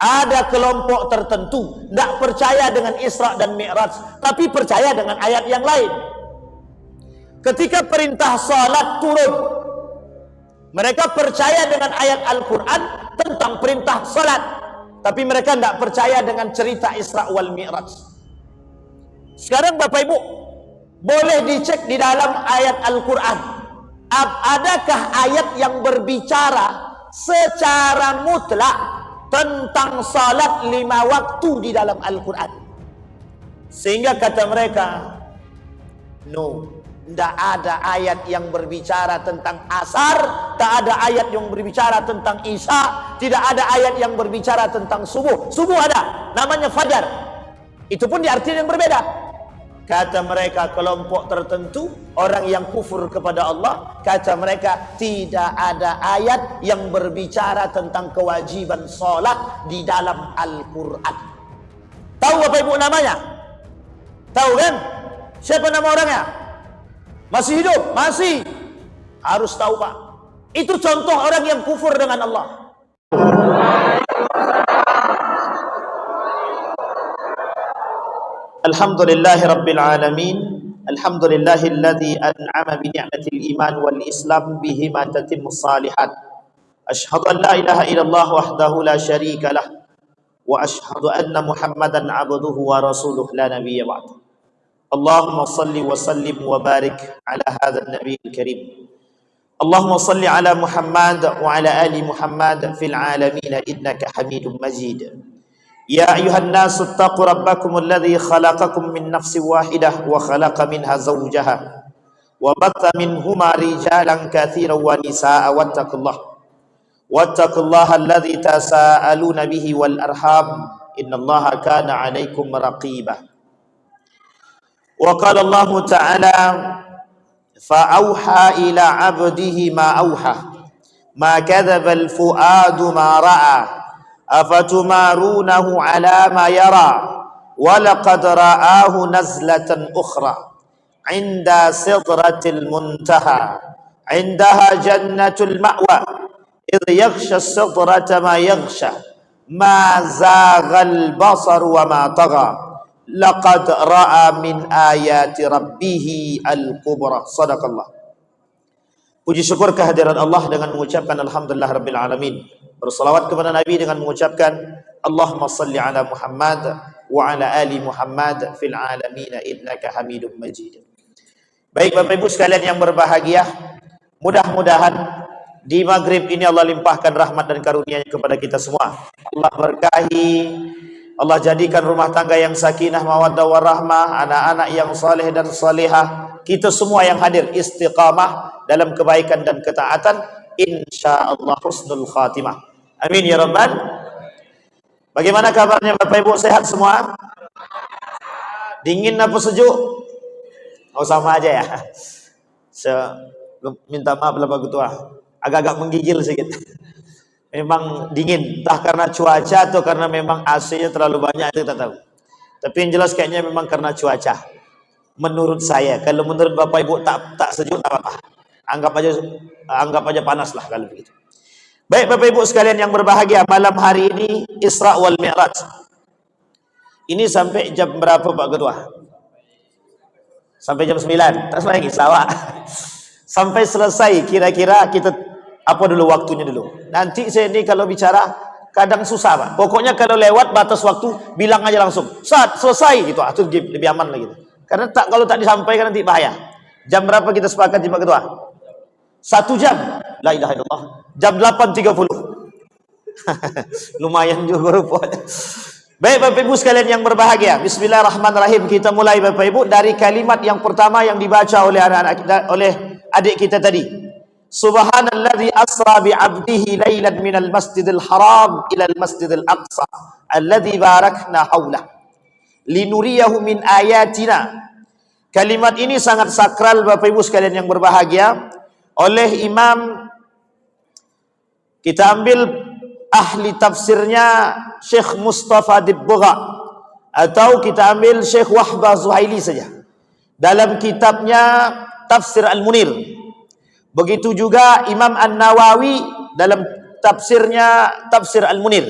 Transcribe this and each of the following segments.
Ada kelompok tertentu tidak percaya dengan Isra dan Mi'raj, tapi percaya dengan ayat yang lain. Ketika perintah salat turun, mereka percaya dengan ayat Al-Quran tentang perintah salat, tapi mereka tidak percaya dengan cerita Isra wal Mi'raj. Sekarang Bapak Ibu boleh dicek di dalam ayat Al-Quran, adakah ayat yang berbicara secara mutlak tentang salat 5 waktu di dalam Al-Quran? Sehingga kata mereka, no, tidak ada ayat yang berbicara tentang asar, tak ada ayat yang berbicara tentang isya, tidak ada ayat yang berbicara tentang subuh. Subuh ada, namanya fajar, itu pun diartikan yang berbeda. Kata mereka kelompok tertentu, orang yang kufur kepada Allah, kata mereka tidak ada ayat yang berbicara tentang kewajiban sholat di dalam Al-Quran. Tahu Bapak Ibu namanya? Tahu kan? Siapa nama orangnya? Masih hidup? Masih. Harus tahu Pak. Itu contoh orang yang kufur dengan Allah. Alhamdulillahi Rabbil Alamin. Alhamdulillahilladzi an'ama bi ni'matil iman wal islam bihima tatimmus salihat. Ashhadu an la ilaha illallah wahdahu la syarika lah, wa ashhadu anna Muhammadan abduhu wa rasuluh la nabiyya ba'd. Allahumma salli wa sallim wa barik ala hadzal nabiyil karim. Allahumma salli ala Muhammad wa ala ali Muhammad fil alamin innaka Hamidum Majid. Ya ayuhan nasu attaqu rabbakum alladhi khalaqakum min nafsin wahidah wa khalaqa minha zawjaha wa batha minhuma rijalan katsiran wa nisaa wattaqullaha alladhi tasaaluna bihi wal arham innallaha kana 'alaikum raqiba. Wa qala Allah ta'ala fa auha ila 'abdihi ma auha ma kadzaba al fuadu ma ra'a afatumarunahu ala ma yara walaqad ra'ahu nazlatan ukhra 'inda sidratil muntaha 'indaha jannatul ma'wa idh yaghsha as-sidrata ma yaghsha ma zaghal basar wa ma tagha laqad ra'a min ayati rabbih al-kubra. Sadaqallah. Puji syukur kehadiran Allah dengan mengucapkan alhamdulillah rabbil alamin. Bersalawat kepada Nabi dengan mengucapkan Allahumma salli ala Muhammad wa ala ali Muhammad fil alamin innaka Hamidum Majid. Baik Bapak Ibu sekalian yang berbahagia, mudah-mudahan di maghrib ini Allah limpahkan rahmat dan karunia-Nya kepada kita semua. Allah berkahi, Allah jadikan rumah tangga yang sakinah, mawaddah warahmah, anak-anak yang saleh dan salihah, kita semua yang hadir istiqamah dalam kebaikan dan ketaatan, insyaallah husnul khatimah. Amin ya rabbal. Bagaimana kabarnya Bapak Ibu, sehat semua? Dingin apa sejuk? Oh sama aja ya. Minta maaf lah Pak Ketua, agak-agak menggigil sedikit. Memang dingin, entah karena cuaca atau karena memang AC-nya terlalu banyak, itu tak tahu. Tapi yang jelas kayaknya memang karena cuaca. Menurut saya, kalau menurut Bapak Ibu tak sejuk tak apa-apa. Anggap aja panas lah kalau begitu. Baik Bapak Ibu sekalian yang berbahagia, malam hari ini Isra wal Mi'raj. Ini sampai jam berapa Pak Ketua? Sampai jam 9. Tak lagi sawah. Sampai selesai kira-kira kita apa dulu waktunya dulu. Nanti saya ini kalau bicara kadang susah Pak. Pokoknya kalau lewat batas waktu bilang aja langsung. Saat selesai gitu, itu lebih aman lagi. Karena kalau tak disampaikan nanti bahaya. Jam berapa kita sepakat Pak Ketua? 1 jam. La ilaha illallah. Jam 8.30. Lumayan juga rupanya. Baik Bapak Ibu sekalian yang berbahagia, bismillahirrahmanirrahim. Kita mulai Bapak Ibu dari kalimat yang pertama yang dibaca oleh anak-anak kita, oleh adik kita tadi. Subhanalladzi asra bi 'abdihi lailan minal masjidil haram ilal masjidil aqsa alladzi barakna haulah linuriyahu min ayatina. Kalimat ini sangat sakral Bapak Ibu sekalian yang berbahagia. Oleh Imam, kita ambil ahli tafsirnya Syekh Mustafa Dibbugha, atau kita ambil Syekh Wahbah Zuhaili saja dalam kitabnya Tafsir Al-Munir. Begitu juga Imam An-Nawawi dalam tafsirnya Tafsir Al-Munir.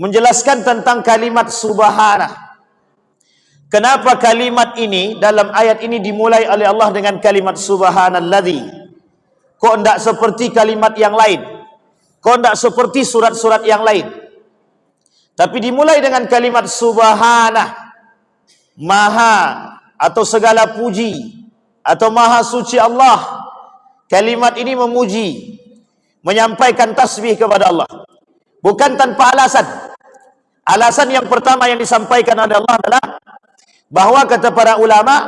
menjelaskan tentang kalimat subhanah. Kenapa kalimat ini dalam ayat ini dimulai oleh Allah dengan kalimat subhanalladzi? Kok tidak seperti kalimat yang lain? Kok tidak seperti surat-surat yang lain? Tapi dimulai dengan kalimat subhanah, maha atau segala puji atau maha suci Allah. Kalimat ini memuji, menyampaikan tasbih kepada Allah, bukan tanpa alasan. Alasan yang pertama yang disampaikan oleh Allah adalah bahwa kata para ulama,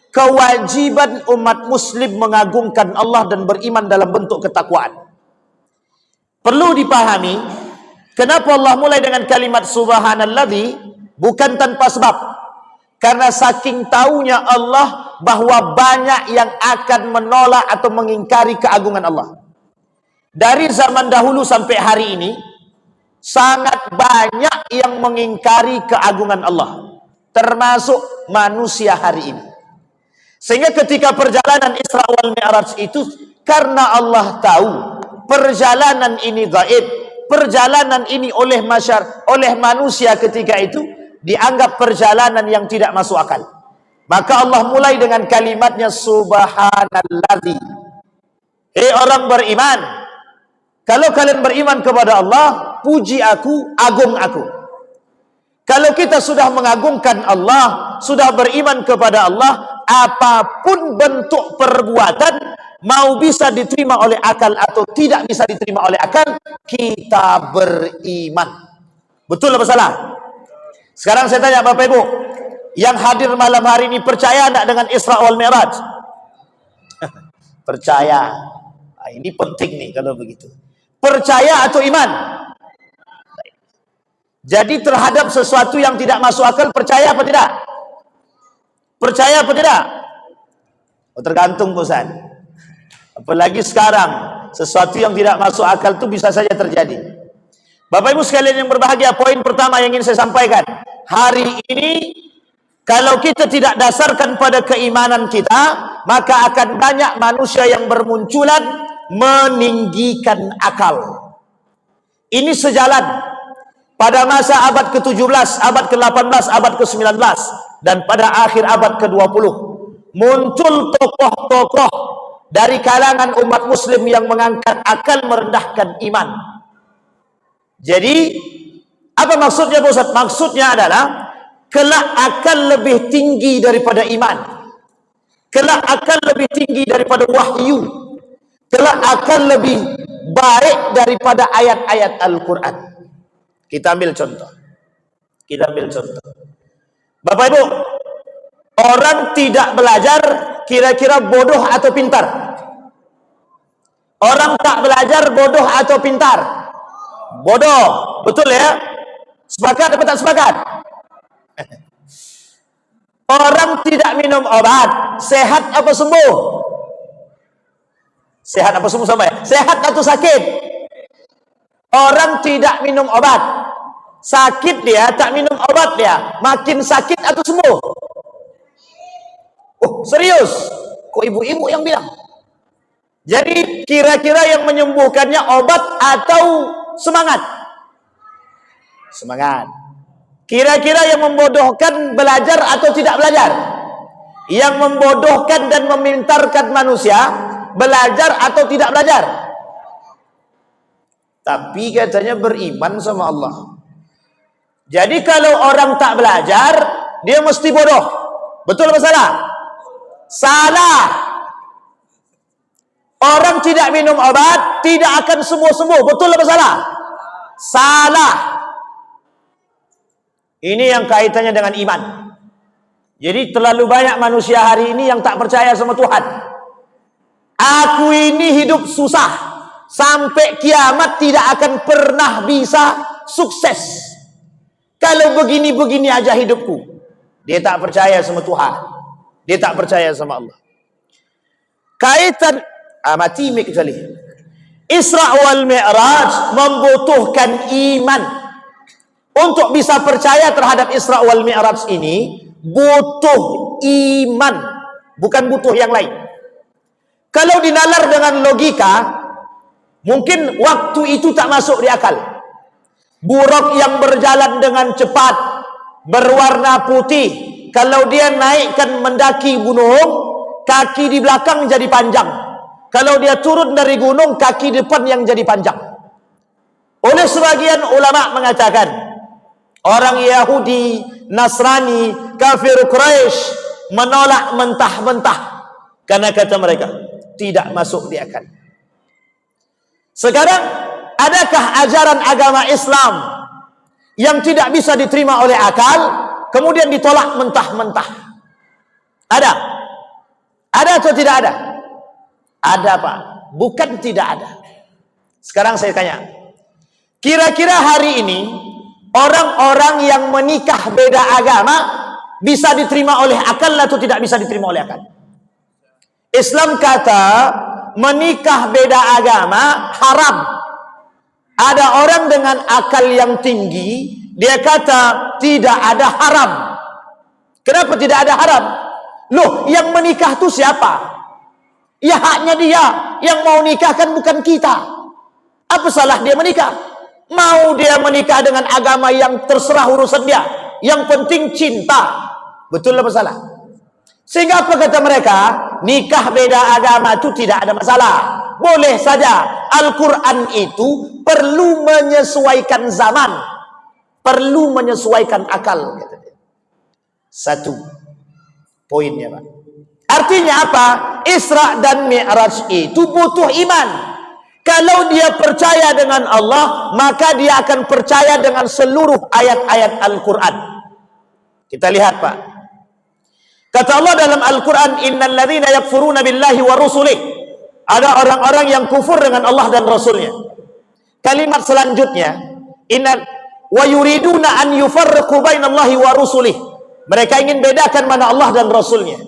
kewajiban umat muslim mengagungkan Allah dan beriman dalam bentuk ketakwaan. Perlu dipahami kenapa Allah mulai dengan kalimat subhanalladzi, bukan tanpa sebab. Karena saking taunya Allah bahwa banyak yang akan menolak atau mengingkari keagungan Allah. Dari zaman dahulu sampai hari ini, sangat banyak yang mengingkari keagungan Allah, termasuk manusia hari ini. Sehingga ketika perjalanan Isra wal Mi'raj itu, karena Allah tahu perjalanan ini gaib, perjalanan ini oleh manusia ketika itu dianggap perjalanan yang tidak masuk akal, maka Allah mulai dengan kalimatnya subhanalladzi. Orang beriman, kalau kalian beriman kepada Allah, puji aku, agung aku. Kalau kita sudah mengagungkan Allah, sudah beriman kepada Allah, apapun bentuk perbuatan, mau bisa diterima oleh akal atau tidak bisa diterima oleh akal, kita beriman. Betul apa salah? Sekarang saya tanya Bapak Ibu, yang hadir malam hari ini percaya tidak dengan Isra wal Mi'raj? Percaya. Nah, ini penting nih kalau begitu. Percaya atau iman? Jadi terhadap sesuatu yang tidak masuk akal, percaya apa tidak? Percaya apa tidak? Oh, tergantung Ustaz. Apalagi sekarang, sesuatu yang tidak masuk akal itu bisa saja terjadi. Bapak Ibu sekalian yang berbahagia, poin pertama yang ingin saya sampaikan. Hari ini, kalau kita tidak dasarkan pada keimanan kita, maka akan banyak manusia yang bermunculan meninggikan akal. Ini sejalan pada masa abad ke-17, abad ke-18, abad ke-19, dan pada akhir abad ke-20, muncul tokoh-tokoh dari kalangan umat muslim yang mengangkat akal merendahkan iman. Jadi, apa maksudnya Pak Ustaz? Maksudnya adalah, kelak akal lebih tinggi daripada iman. Kelak akal lebih tinggi daripada wahyu. Kelak akal lebih baik daripada ayat-ayat Al-Quran. Kita ambil contoh. Bapak Ibu, orang tidak belajar kira-kira bodoh atau pintar? Orang tak belajar bodoh atau pintar? Bodoh, betul ya? Sepakat atau tak sepakat? Orang tidak minum obat, sehat apa sembuh? Sehat apa sembuh sama ya? Sehat atau sakit? Orang tidak minum obat, sakit dia, tak minum obat dia, makin sakit atau sembuh? Oh, serius? Kok ibu-ibu yang bilang? Jadi kira-kira yang menyembuhkannya obat atau semangat? Semangat. Kira-kira yang membodohkan belajar atau tidak belajar? Yang membodohkan dan memintarkan manusia belajar atau tidak belajar? Tapi katanya beriman sama Allah. Jadi kalau orang tak belajar, dia mesti bodoh. Betul apa salah? Salah. Orang tidak minum obat, tidak akan sembuh-sembuh. Betul apa salah? Salah. Ini yang kaitannya dengan iman. Jadi terlalu banyak manusia hari ini yang tak percaya sama Tuhan. Aku ini hidup susah. Sampai kiamat tidak akan pernah bisa sukses. Kalau begini-begini aja hidupku. Dia tak percaya sama Tuhan. Dia tak percaya sama Allah. Kaitan mati kecuali Isra wal Mi'raj membutuhkan iman. Untuk bisa percaya terhadap Isra wal Mi'raj ini butuh iman, bukan butuh yang lain. Kalau dinalar dengan logika, mungkin waktu itu tak masuk di akal. Buruk yang berjalan dengan cepat, berwarna putih, kalau dia naikkan mendaki gunung, kaki di belakang jadi panjang. Kalau dia turun dari gunung, kaki depan yang jadi panjang. Oleh sebagian ulama mengatakan, orang Yahudi, Nasrani, kafir Quraisy menolak mentah-mentah, karena kata mereka tidak masuk di akal. Sekarang, adakah ajaran agama Islam yang tidak bisa diterima oleh akal, kemudian ditolak mentah-mentah? Ada? Ada atau tidak ada? Ada, Pak. Bukan tidak ada. Sekarang saya tanya, kira-kira hari ini orang-orang yang menikah beda agama bisa diterima oleh akal atau tidak bisa diterima oleh akal? Islam kata menikah beda agama haram. Ada orang dengan akal yang tinggi, dia kata tidak ada haram. Kenapa tidak ada haram? Loh, yang menikah itu siapa? Ya haknya dia. Yang mau nikah kan bukan kita. Apa salah dia menikah? Mau dia menikah dengan agama yang terserah urusan dia. Yang penting cinta. Betul apa salah? Sehingga apa kata mereka? Nikah beda agama itu tidak ada masalah. Boleh saja. Al-Quran itu perlu menyesuaikan zaman. Perlu menyesuaikan akal. Satu poinnya, Pak. Artinya apa? Isra dan Mi'raj itu butuh iman. Kalau dia percaya dengan Allah, maka dia akan percaya dengan seluruh ayat-ayat Al-Quran. Kita lihat, Pak. Kata Allah dalam Al-Quran, innal ladzina yakfuruna billahi wa rusulih. Ada orang-orang yang kufur dengan Allah dan Rasulnya. Kalimat selanjutnya, innal wa yuriduna an yufarriqu bainallahi wa rusulih. Mereka ingin bedakan mana Allah dan Rasulnya.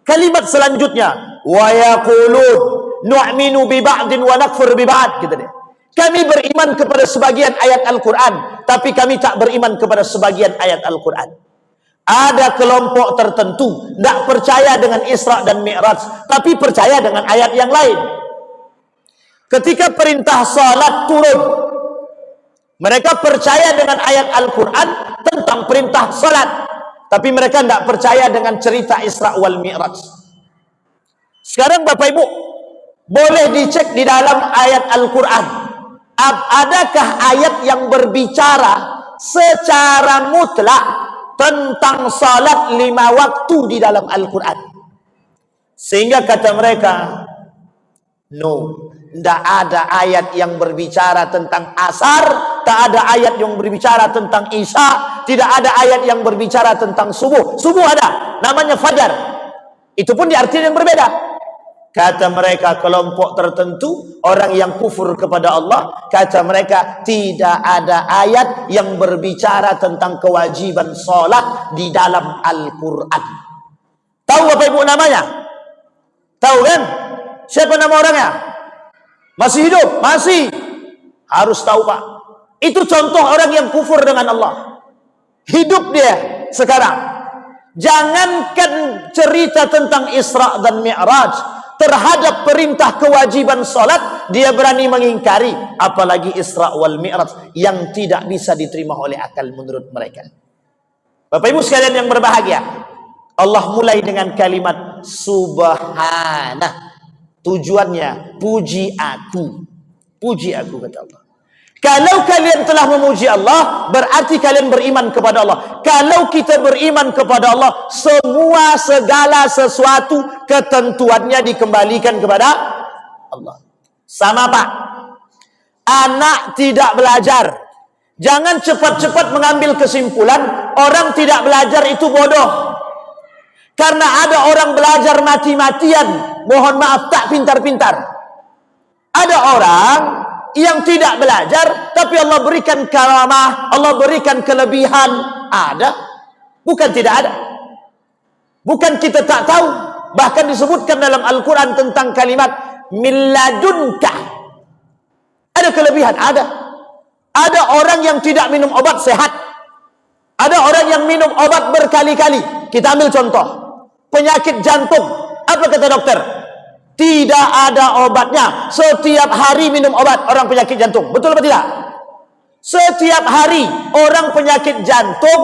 Kalimat selanjutnya, wa yaqulun nu'minu bi ba'din wa nakfur bi ba'd, gitu deh. Kami beriman kepada sebagian ayat Al-Quran, tapi kami tak beriman kepada sebagian ayat Al-Quran. Ada kelompok tertentu tidak percaya dengan Isra dan Mi'raj, tapi percaya dengan ayat yang lain. Ketika perintah salat turun, mereka percaya dengan ayat Al-Quran tentang perintah salat, tapi mereka tidak percaya dengan cerita Isra wal Mi'raj. Sekarang Bapak Ibu, boleh dicek di dalam ayat Al-Quran, adakah ayat yang berbicara secara mutlak tentang salat 5 waktu di dalam Al-Quran? Sehingga kata mereka, no, tidak ada ayat yang berbicara tentang asar, tak ada ayat yang berbicara tentang isya, tidak ada ayat yang berbicara tentang subuh. Subuh ada, namanya fajar. Itu pun diartikan yang berbeda. Kata mereka kelompok tertentu, orang yang kufur kepada Allah, kata mereka tidak ada ayat yang berbicara tentang kewajiban sholat di dalam Al-Quran. Tahu Bapak Ibu namanya? Tahu kan? Siapa nama orangnya? Masih hidup? Masih. Harus tahu, Pak. Itu contoh orang yang kufur dengan Allah. Hidup dia sekarang. Jangankan cerita tentang Isra dan Mi'raj, terhadap perintah kewajiban salat dia berani mengingkari, apalagi Isra wal Mi'raj yang tidak bisa diterima oleh akal menurut mereka. Bapak Ibu sekalian yang berbahagia, Allah mulai dengan kalimat subhanah. Tujuannya puji aku. Puji aku, kata Allah. Kalau kalian telah memuji Allah, berarti kalian beriman kepada Allah. Kalau kita beriman kepada Allah, semua segala sesuatu ketentuannya dikembalikan kepada Allah. Sama, Pak. Anak tidak belajar. Jangan cepat-cepat mengambil kesimpulan orang tidak belajar itu bodoh. Karena ada orang belajar mati-matian, mohon maaf, tak pintar-pintar. Ada orang yang tidak belajar, tapi Allah berikan karamah, Allah berikan kelebihan. Ada, bukan tidak ada. Bukan kita tak tahu. Bahkan disebutkan dalam Al-Quran tentang kalimat milladunka. Ada kelebihan, ada. Ada orang yang tidak minum obat sehat. Ada orang yang minum obat berkali-kali. Kita ambil contoh, penyakit jantung. Apa kata dokter? Tidak ada obatnya. Setiap hari minum obat orang penyakit jantung. Betul atau tidak? Setiap hari orang penyakit jantung,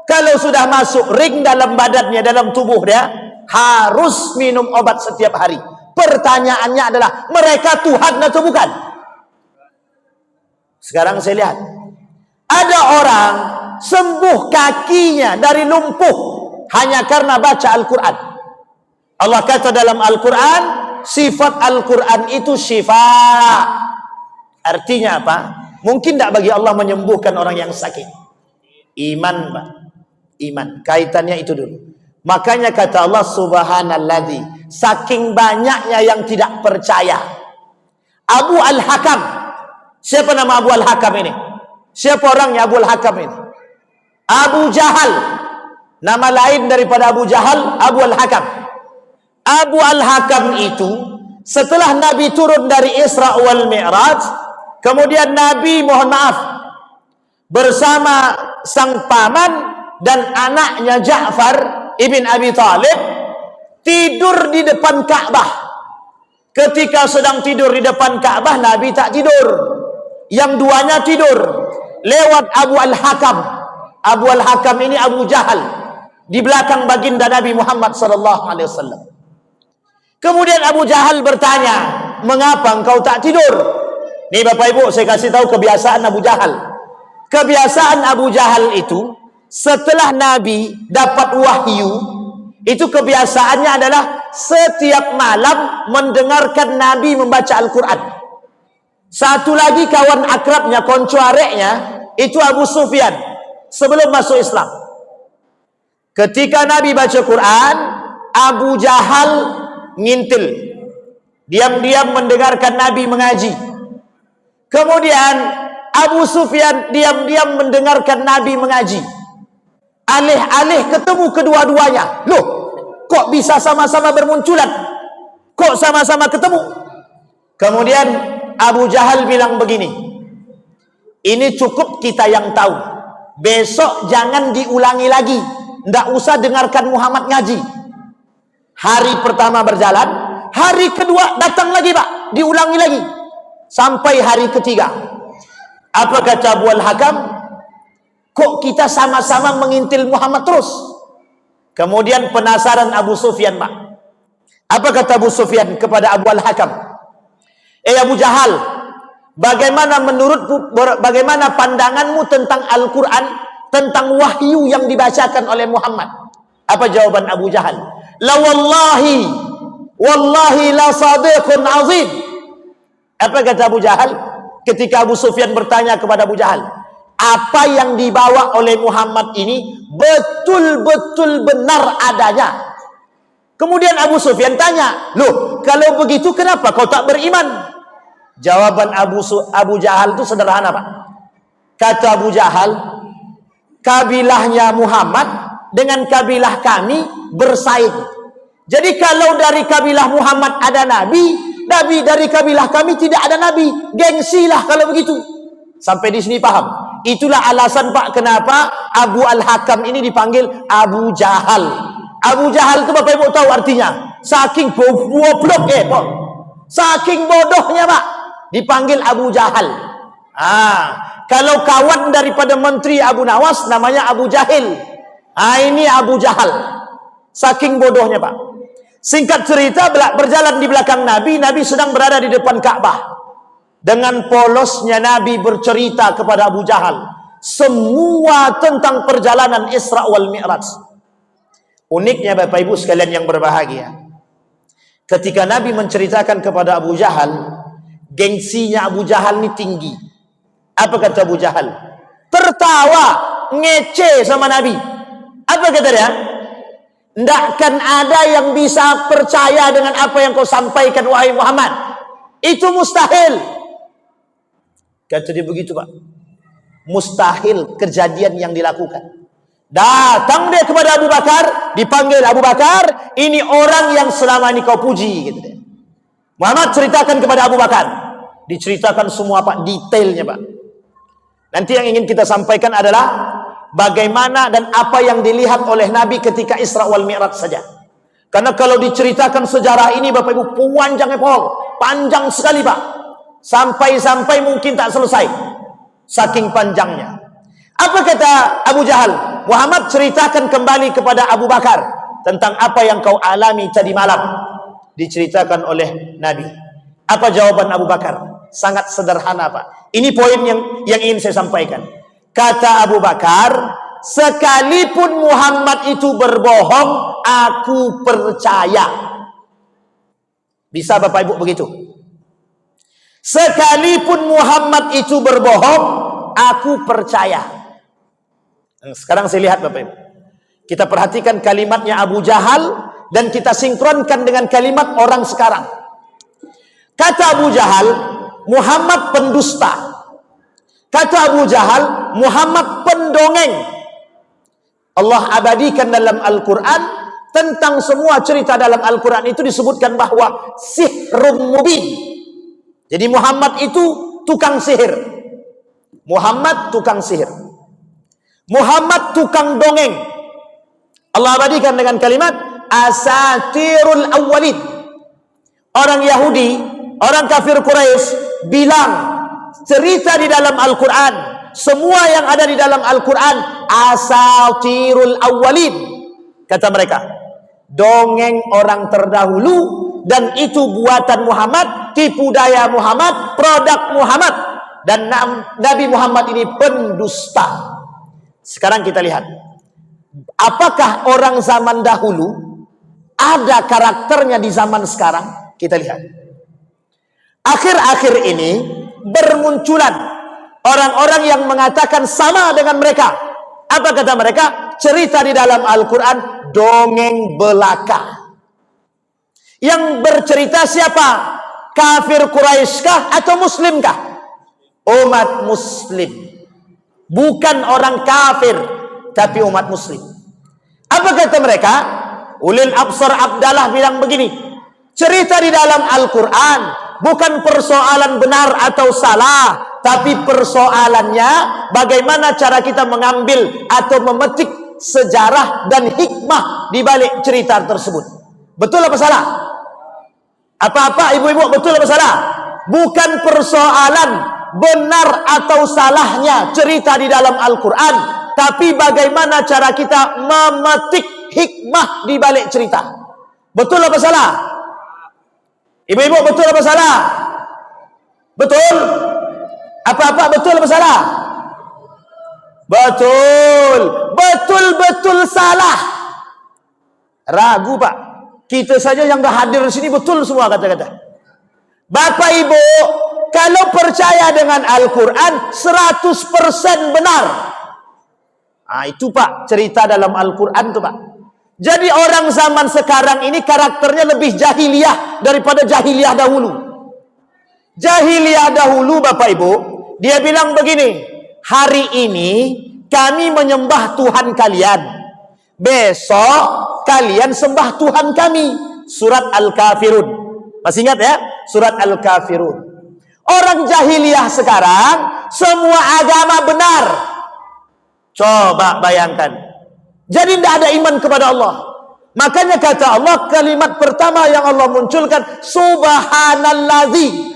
kalau sudah masuk ring dalam badannya, dalam tubuh dia, harus minum obat setiap hari. Pertanyaannya adalah, mereka Tuhan atau bukan? Sekarang saya lihat, ada orang sembuh kakinya dari lumpuh hanya karena baca Al-Quran. Allah kata dalam Al-Quran, sifat Al-Quran itu syifa. Artinya apa? Mungkin tidak bagi Allah menyembuhkan orang yang sakit. Iman, Pak. Iman. Kaitannya itu dulu. Makanya kata Allah, subhanalladzi, saking banyaknya yang tidak percaya. Abu Al-Hakam. Siapa nama Abu Al-Hakam ini? Siapa orangnya Abu Al-Hakam ini? Abu Jahal. Nama lain daripada Abu Jahal, Abu Al-Hakam. Abu Al-Hakam itu, setelah Nabi turun dari Isra wal Mi'raj, kemudian Nabi, mohon maaf, bersama sang paman dan anaknya Ja'far ibn Abi Talib tidur di depan Ka'bah. Ketika sedang tidur di depan Ka'bah, Nabi tak tidur. Yang duanya tidur. Lewat Abu Al-Hakam. Abu Al-Hakam ini Abu Jahal. Di belakang baginda Nabi Muhammad SAW. Kemudian Abu Jahal bertanya, mengapa engkau tak tidur? Nih Bapak Ibu, saya kasih tahu kebiasaan Abu Jahal. Kebiasaan Abu Jahal itu, setelah Nabi dapat wahyu, itu kebiasaannya adalah setiap malam mendengarkan Nabi membaca Al-Quran. Satu lagi kawan akrabnya, konco areknya, itu Abu Sufyan, sebelum masuk Islam. Ketika Nabi baca Quran, Abu Jahal ngintil. Diam-diam mendengarkan Nabi mengaji. Kemudian Abu Sufyan diam-diam mendengarkan Nabi mengaji. Alih-alih ketemu kedua-duanya. Loh, kok bisa sama-sama bermunculan? Kok sama-sama ketemu? Kemudian Abu Jahal bilang begini, ini cukup kita yang tahu. Besok jangan diulangi lagi. Tidak usah dengarkan Muhammad ngaji. Hari pertama berjalan, hari kedua datang lagi Pak, diulangi lagi. Sampai hari ketiga. Apa kata Abu Al-Hakam? Kok kita sama-sama mengintil Muhammad terus? Kemudian penasaran Abu Sufyan, Pak. Apa kata Abu Sufyan kepada Abu Al-Hakam? Abu Jahal, bagaimana bagaimana pandanganmu tentang Al-Quran, tentang wahyu yang dibacakan oleh Muhammad? Apa jawaban Abu Jahal? La wallahi la sadiqun azim. Apa kata Abu Jahal? Ketika Abu Sufyan bertanya kepada Abu Jahal, apa yang dibawa oleh Muhammad ini betul-betul benar adanya. Kemudian Abu Sufyan tanya, loh kalau begitu kenapa kau tak beriman? Jawaban Abu Jahal itu sederhana Pak. Kata Abu Jahal, kabilahnya Muhammad dengan kabilah kami bersaing. Jadi kalau dari kabilah Muhammad ada Nabi dari kabilah kami tidak ada Nabi. Gengsilah kalau begitu. Sampai di sini paham? Itulah alasan Pak kenapa Abu Al-Hakam ini dipanggil Abu Jahal. Abu Jahal itu Bapak Ibu tahu artinya? Saking goblok saking bodohnya Pak, dipanggil Abu Jahal. Kalau kawan daripada menteri Abu Nawas namanya Abu Jahil. Ini Abu Jahal. Saking bodohnya Pak. Singkat cerita, berjalan di belakang Nabi, Nabi sedang berada di depan Ka'bah. Dengan polosnya Nabi bercerita kepada Abu Jahal semua tentang perjalanan Isra wal Mi'raj. Uniknya Bapak Ibu sekalian yang berbahagia, ketika Nabi menceritakan kepada Abu Jahal, gengsinya Abu Jahal ini tinggi. Apa kata Abu Jahal? Tertawa, ngece sama Nabi. Apa kata dia? Tidak akan ada yang bisa percaya dengan apa yang kau sampaikan wahai Muhammad. Itu mustahil. Kata dia begitu Pak. Mustahil kejadian yang dilakukan. Datang dia kepada Abu Bakar, dipanggil Abu Bakar, ini orang yang selama ini kau puji, gitu dia. Muhammad ceritakan kepada Abu Bakar. Diceritakan semua Pak, detailnya Pak. Nanti yang ingin kita sampaikan adalah bagaimana dan apa yang dilihat oleh Nabi ketika Isra wal Mi'raj saja. Karena kalau diceritakan sejarah ini Bapak Ibu panjang sekali Pak. Sampai-sampai mungkin tak selesai. saking panjangnya. Apa kata Abu Jahal? Muhammad ceritakan kembali kepada Abu Bakar tentang apa yang kau alami tadi malam. Diceritakan oleh Nabi. Apa jawaban Abu Bakar? Sangat sederhana, Pak. Ini poin yang ingin saya sampaikan. Kata Abu Bakar, sekalipun Muhammad itu berbohong, aku percaya. Bisa Bapak Ibu begitu? Sekalipun Muhammad itu berbohong, aku percaya. Sekarang saya lihat Bapak Ibu. Kita perhatikan kalimatnya Abu Jahal dan kita sinkronkan dengan kalimat orang sekarang. Kata Abu Jahal, Muhammad pendusta. Kata Abu Jahal, Muhammad pendongeng. Allah abadikan dalam Al-Quran, tentang semua cerita dalam Al-Quran itu disebutkan bahwa sihrum mubin. Jadi Muhammad itu tukang sihir. Muhammad tukang sihir. Muhammad tukang dongeng. Allah abadikan dengan kalimat asatirul awwalin. Orang Yahudi, orang kafir Quraisy bilang cerita di dalam Al-Quran, semua yang ada di dalam Al-Quran asatirul awwalin. Kata mereka, dongeng orang terdahulu, dan itu buatan Muhammad, tipu daya Muhammad, produk Muhammad, dan Nabi Muhammad ini pendusta. Sekarang kita lihat, apakah orang zaman dahulu ada karakternya di zaman sekarang? Kita lihat. Akhir-akhir ini bermunculan orang-orang yang mengatakan sama dengan mereka. Apa kata mereka? Cerita di dalam Al-Quran dongeng belaka. Yang bercerita siapa? Kafir Quraisy kah atau Muslim kah? Umat Muslim. Bukan orang kafir, tapi umat Muslim. Apa kata mereka? Ulil Absar Abdallah bilang begini, cerita di dalam Al-Quran bukan persoalan benar atau salah, tapi persoalannya bagaimana cara kita mengambil atau memetik sejarah dan hikmah di balik cerita tersebut. Betul apa salah? Apa-apa ibu-ibu, betul apa salah? Bukan persoalan benar atau salahnya cerita di dalam Al-Quran, tapi bagaimana cara kita memetik hikmah di balik cerita. Betul apa salah? Ibu-ibu, betul apa salah? Betul? Apa-apa, betul apa salah? Betul. Betul-betul salah. Ragu Pak. Kita saja yang dah hadir di sini betul semua kata-kata. Bapak Ibu, kalau percaya dengan Al-Quran 100% benar. Itu Pak, cerita dalam Al-Quran itu Pak. Jadi orang zaman sekarang ini karakternya lebih jahiliyah daripada jahiliyah dahulu. Jahiliyah dahulu Bapak Ibu, dia bilang begini, hari ini kami menyembah Tuhan kalian, besok kalian sembah Tuhan kami. Surat Al-Kafirun. Masih ingat ya? Surat Al-Kafirun. Orang jahiliyah sekarang semua agama benar. Coba bayangkan. Jadi tidak ada iman kepada Allah. Makanya kata Allah, kalimat pertama yang Allah munculkan, subhanallazi.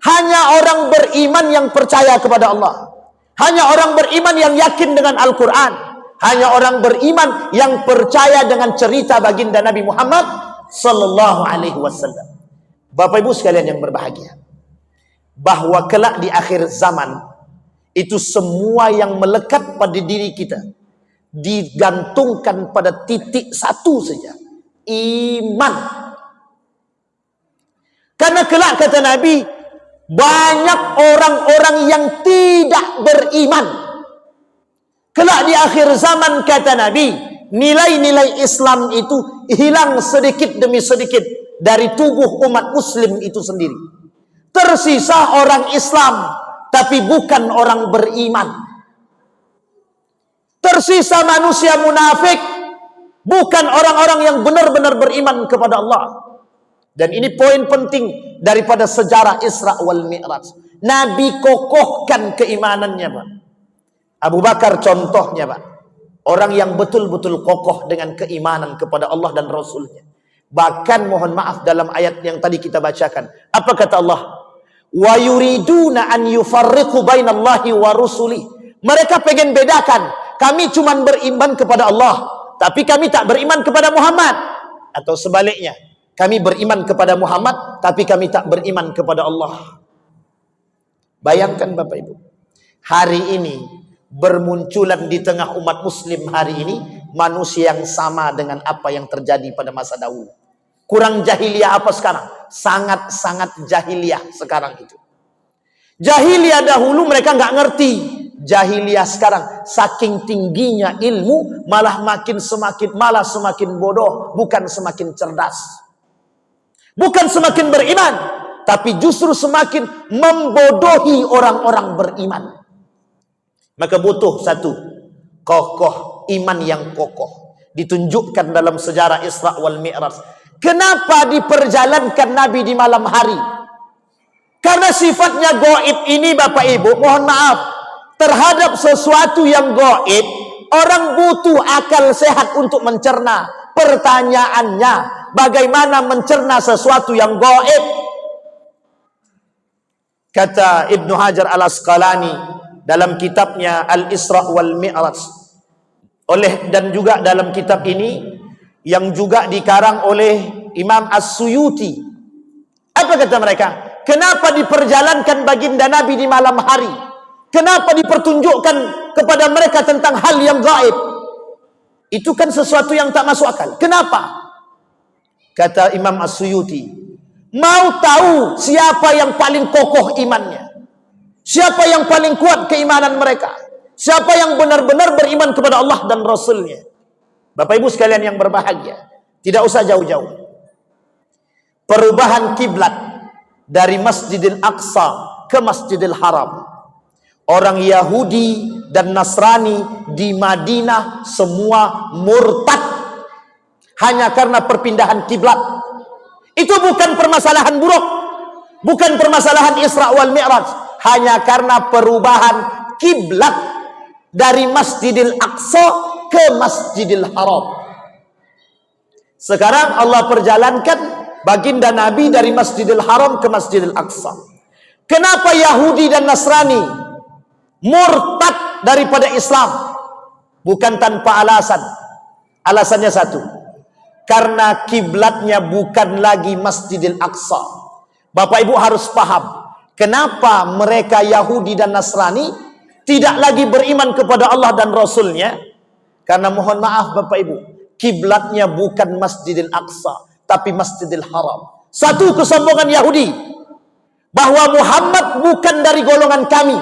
Hanya orang beriman yang percaya kepada Allah. Hanya orang beriman yang yakin dengan Al-Quran. Hanya orang beriman yang percaya dengan cerita baginda Nabi Muhammad sallallahu alaihi wasallam. Bapak Ibu sekalian yang berbahagia, bahwa kelak di akhir zaman itu semua yang melekat pada diri kita digantungkan pada titik satu saja, iman. Karena kelak kata Nabi, banyak orang-orang yang tidak beriman. Kelak di akhir zaman kata Nabi, nilai-nilai Islam itu hilang sedikit demi sedikit dari tubuh umat Muslim itu sendiri. Tersisa orang Islam, tapi bukan orang beriman. Tersisa manusia munafik, bukan orang-orang yang benar-benar beriman kepada Allah. Dan ini poin penting daripada sejarah Isra wal Mi'raj. Nabi kokohkan keimanannya Pak. Abu Bakar contohnya Pak, orang yang betul-betul kokoh dengan keimanan kepada Allah dan Rasulnya. Bahkan mohon maaf dalam ayat yang tadi kita bacakan, apa kata Allah? Wa yuriduna an yufarriqu bainallahi wa rusuli. Mereka pengen bedakan, kami cuma beriman kepada Allah, tapi kami tak beriman kepada Muhammad. Atau sebaliknya, kami beriman kepada Muhammad, tapi kami tak beriman kepada Allah. Bayangkan Bapak Ibu, hari ini bermunculan di tengah umat muslim hari ini manusia yang sama dengan apa yang terjadi pada masa dahulu. Kurang jahiliyah apa sekarang? Sangat-sangat jahiliyah sekarang itu. Jahiliyah dahulu mereka nggak ngerti. Jahiliyah sekarang saking tingginya ilmu malah semakin bodoh, bukan semakin cerdas. Bukan semakin beriman, tapi justru semakin membodohi orang-orang beriman. Maka butuh satu kokoh, iman yang kokoh. Ditunjukkan dalam sejarah Isra wal Mi'raj. Kenapa diperjalankan Nabi di malam hari? Karena sifatnya gaib ini Bapak Ibu, mohon maaf, terhadap sesuatu yang gaib, orang butuh akal sehat untuk mencerna. Pertanyaannya, bagaimana mencerna sesuatu yang gaib? Kata Ibnu Hajar Al-Asqalani dalam kitabnya Al-Isra wal Mi'raj, dan juga dalam kitab ini yang juga dikarang oleh Imam As-Suyuti. Apa kata mereka? Kenapa diperjalankan baginda Nabi di malam hari? Kenapa dipertunjukkan kepada mereka tentang hal yang gaib? Itu kan sesuatu yang tak masuk akal. Kenapa? Kata Imam As-Suyuti, mau tahu siapa yang paling kokoh imannya? Siapa yang paling kuat keimanan mereka? Siapa yang benar-benar beriman kepada Allah dan Rasulnya? Bapak Ibu sekalian yang berbahagia, tidak usah jauh-jauh. Perubahan kiblat dari Masjidil Aqsa ke Masjidil Haram. Orang Yahudi dan Nasrani di Madinah semua murtad hanya karena perpindahan kiblat. Itu bukan permasalahan buruk, bukan permasalahan Isra wal Mi'raj, hanya karena perubahan kiblat dari Masjidil Aqsa ke Masjidil Haram. Sekarang Allah perjalankan baginda Nabi dari Masjidil Haram ke Masjidil Aqsa. Kenapa Yahudi dan Nasrani murtad daripada Islam? Bukan tanpa alasan. Alasannya satu, karena kiblatnya bukan lagi Masjidil Aqsa. Bapak Ibu harus paham, kenapa mereka Yahudi dan Nasrani tidak lagi beriman kepada Allah dan Rasulnya? Karena mohon maaf Bapak Ibu, kiblatnya bukan Masjidil Aqsa, tapi Masjidil Haram. Satu kesombongan Yahudi, bahwa Muhammad bukan dari golongan kami.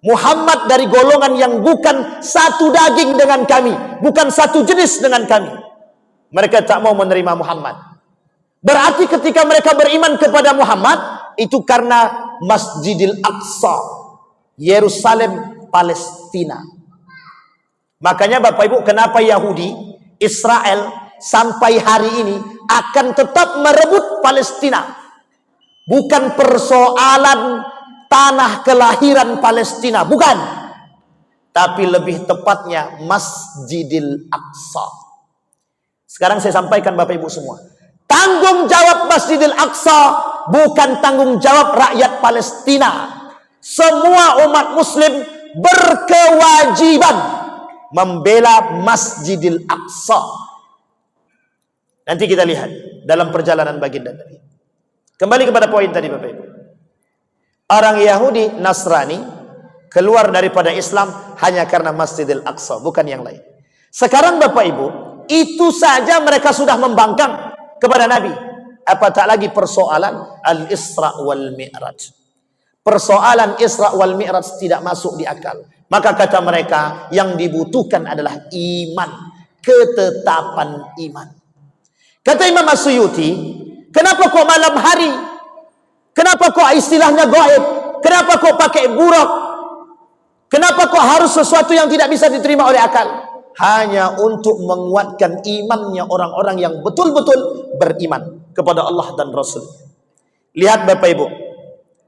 Muhammad dari golongan yang bukan satu daging dengan kami, bukan satu jenis dengan kami. Mereka tak mau menerima Muhammad. Berarti ketika mereka beriman kepada Muhammad, itu karena Masjidil Aqsa, Yerusalem, Palestina. Makanya Bapak Ibu, kenapa Yahudi, Israel sampai hari ini akan tetap merebut Palestina? Bukan persoalan tanah kelahiran Palestina, bukan. Tapi lebih tepatnya Masjidil Aqsa. Sekarang saya sampaikan Bapak Ibu semua, tanggung jawab Masjidil Aqsa bukan tanggung jawab rakyat Palestina. Semua umat muslim berkewajiban membela Masjidil Aqsa. Nanti kita lihat dalam perjalanan baginda Nabi. Kembali kepada poin tadi Bapak Ibu. Orang Yahudi, Nasrani keluar daripada Islam hanya karena Masjidil Aqsa, bukan yang lain. Sekarang Bapak Ibu, itu saja mereka sudah membangkang kepada Nabi. Apa tak lagi persoalan Al-Isra wal Mi'raj? Persoalan Isra wal Mi'raj tidak masuk di akal. Maka kata mereka, yang dibutuhkan adalah iman, ketetapan iman. Kata Imam As-Suyuti, kenapa kok malam hari? Kenapa kok istilahnya gaib? Kenapa kok pakai buruk? Kenapa kok harus sesuatu yang tidak bisa diterima oleh akal? Hanya untuk menguatkan imannya orang-orang yang betul-betul beriman kepada Allah dan Rasul. Lihat Bapak Ibu,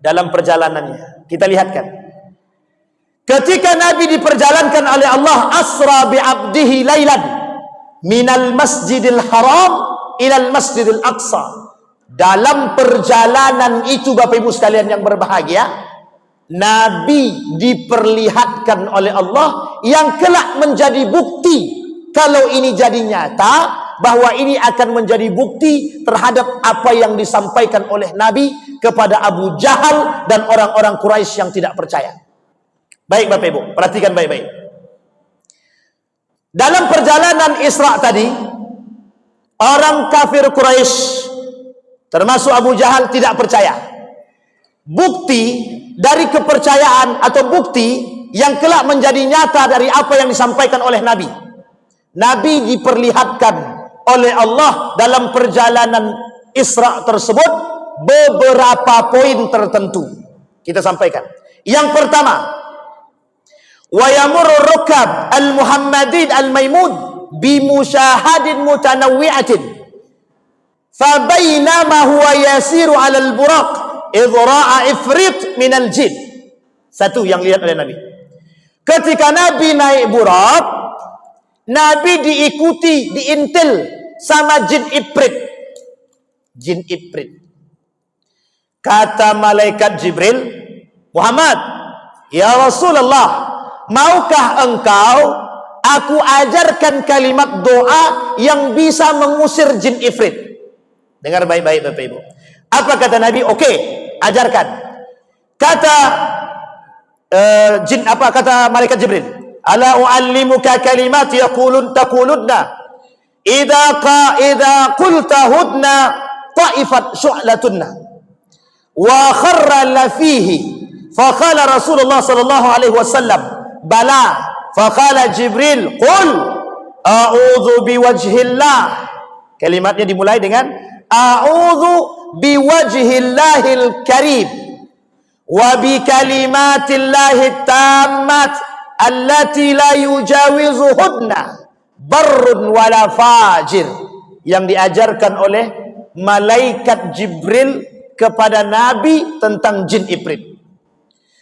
dalam perjalanannya, kita lihatkan. Ketika Nabi diperjalankan oleh Allah, asra bi abdihi lailan minal masjidil haram ilal masjidil aqsa. Dalam perjalanan itu Bapak Ibu sekalian yang berbahagia, Nabi diperlihatkan oleh Allah yang kelak menjadi bukti kalau ini jadi nyata, bahwa ini akan menjadi bukti terhadap apa yang disampaikan oleh Nabi kepada Abu Jahal dan orang-orang Quraisy yang tidak percaya. Baik Bapak Ibu, perhatikan baik-baik. Dalam perjalanan Isra tadi, orang kafir Quraisy termasuk Abu Jahal tidak percaya. Bukti dari kepercayaan atau bukti yang kelak menjadi nyata dari apa yang disampaikan oleh Nabi. Nabi diperlihatkan oleh Allah dalam perjalanan Isra tersebut beberapa poin tertentu. Kita sampaikan. Yang pertama, wa yamurru rukab al-Muhammadin al-Maimud bi musyahadin mutanawwi'atin. Fa bainama huwa yasiru 'ala al-buraq idh ra'a ifrit min al-jin. Satu yang lihat oleh Nabi. Ketika Nabi naik buraq, Nabi diikuti, diintil sama jin ifrit. Jin ifrit. Kata malaikat Jibril, Muhammad, ya Rasulullah, maukah engkau aku ajarkan kalimat doa yang bisa mengusir jin ifrit? Dengar baik-baik Bapak Ibu. Apa kata Nabi? Oke, ajarkan. Kata kata malaikat Jibril, ala uallimuka kalimat taqulunna idza qulta hudna ta'ifat syu'latunna wa kharra la fihi fa qala Rasulullah sallallahu alaihi wasallam bala fa qala Jibril qul a'udzu biwajhillah. Kalimatnya dimulai dengan a'udzu biwajhillahil karim wa bi kalimatillahit tammat allati la yujawizuhunna barrun wala fajir, yang diajarkan oleh malaikat Jibril kepada Nabi tentang jin ifrit.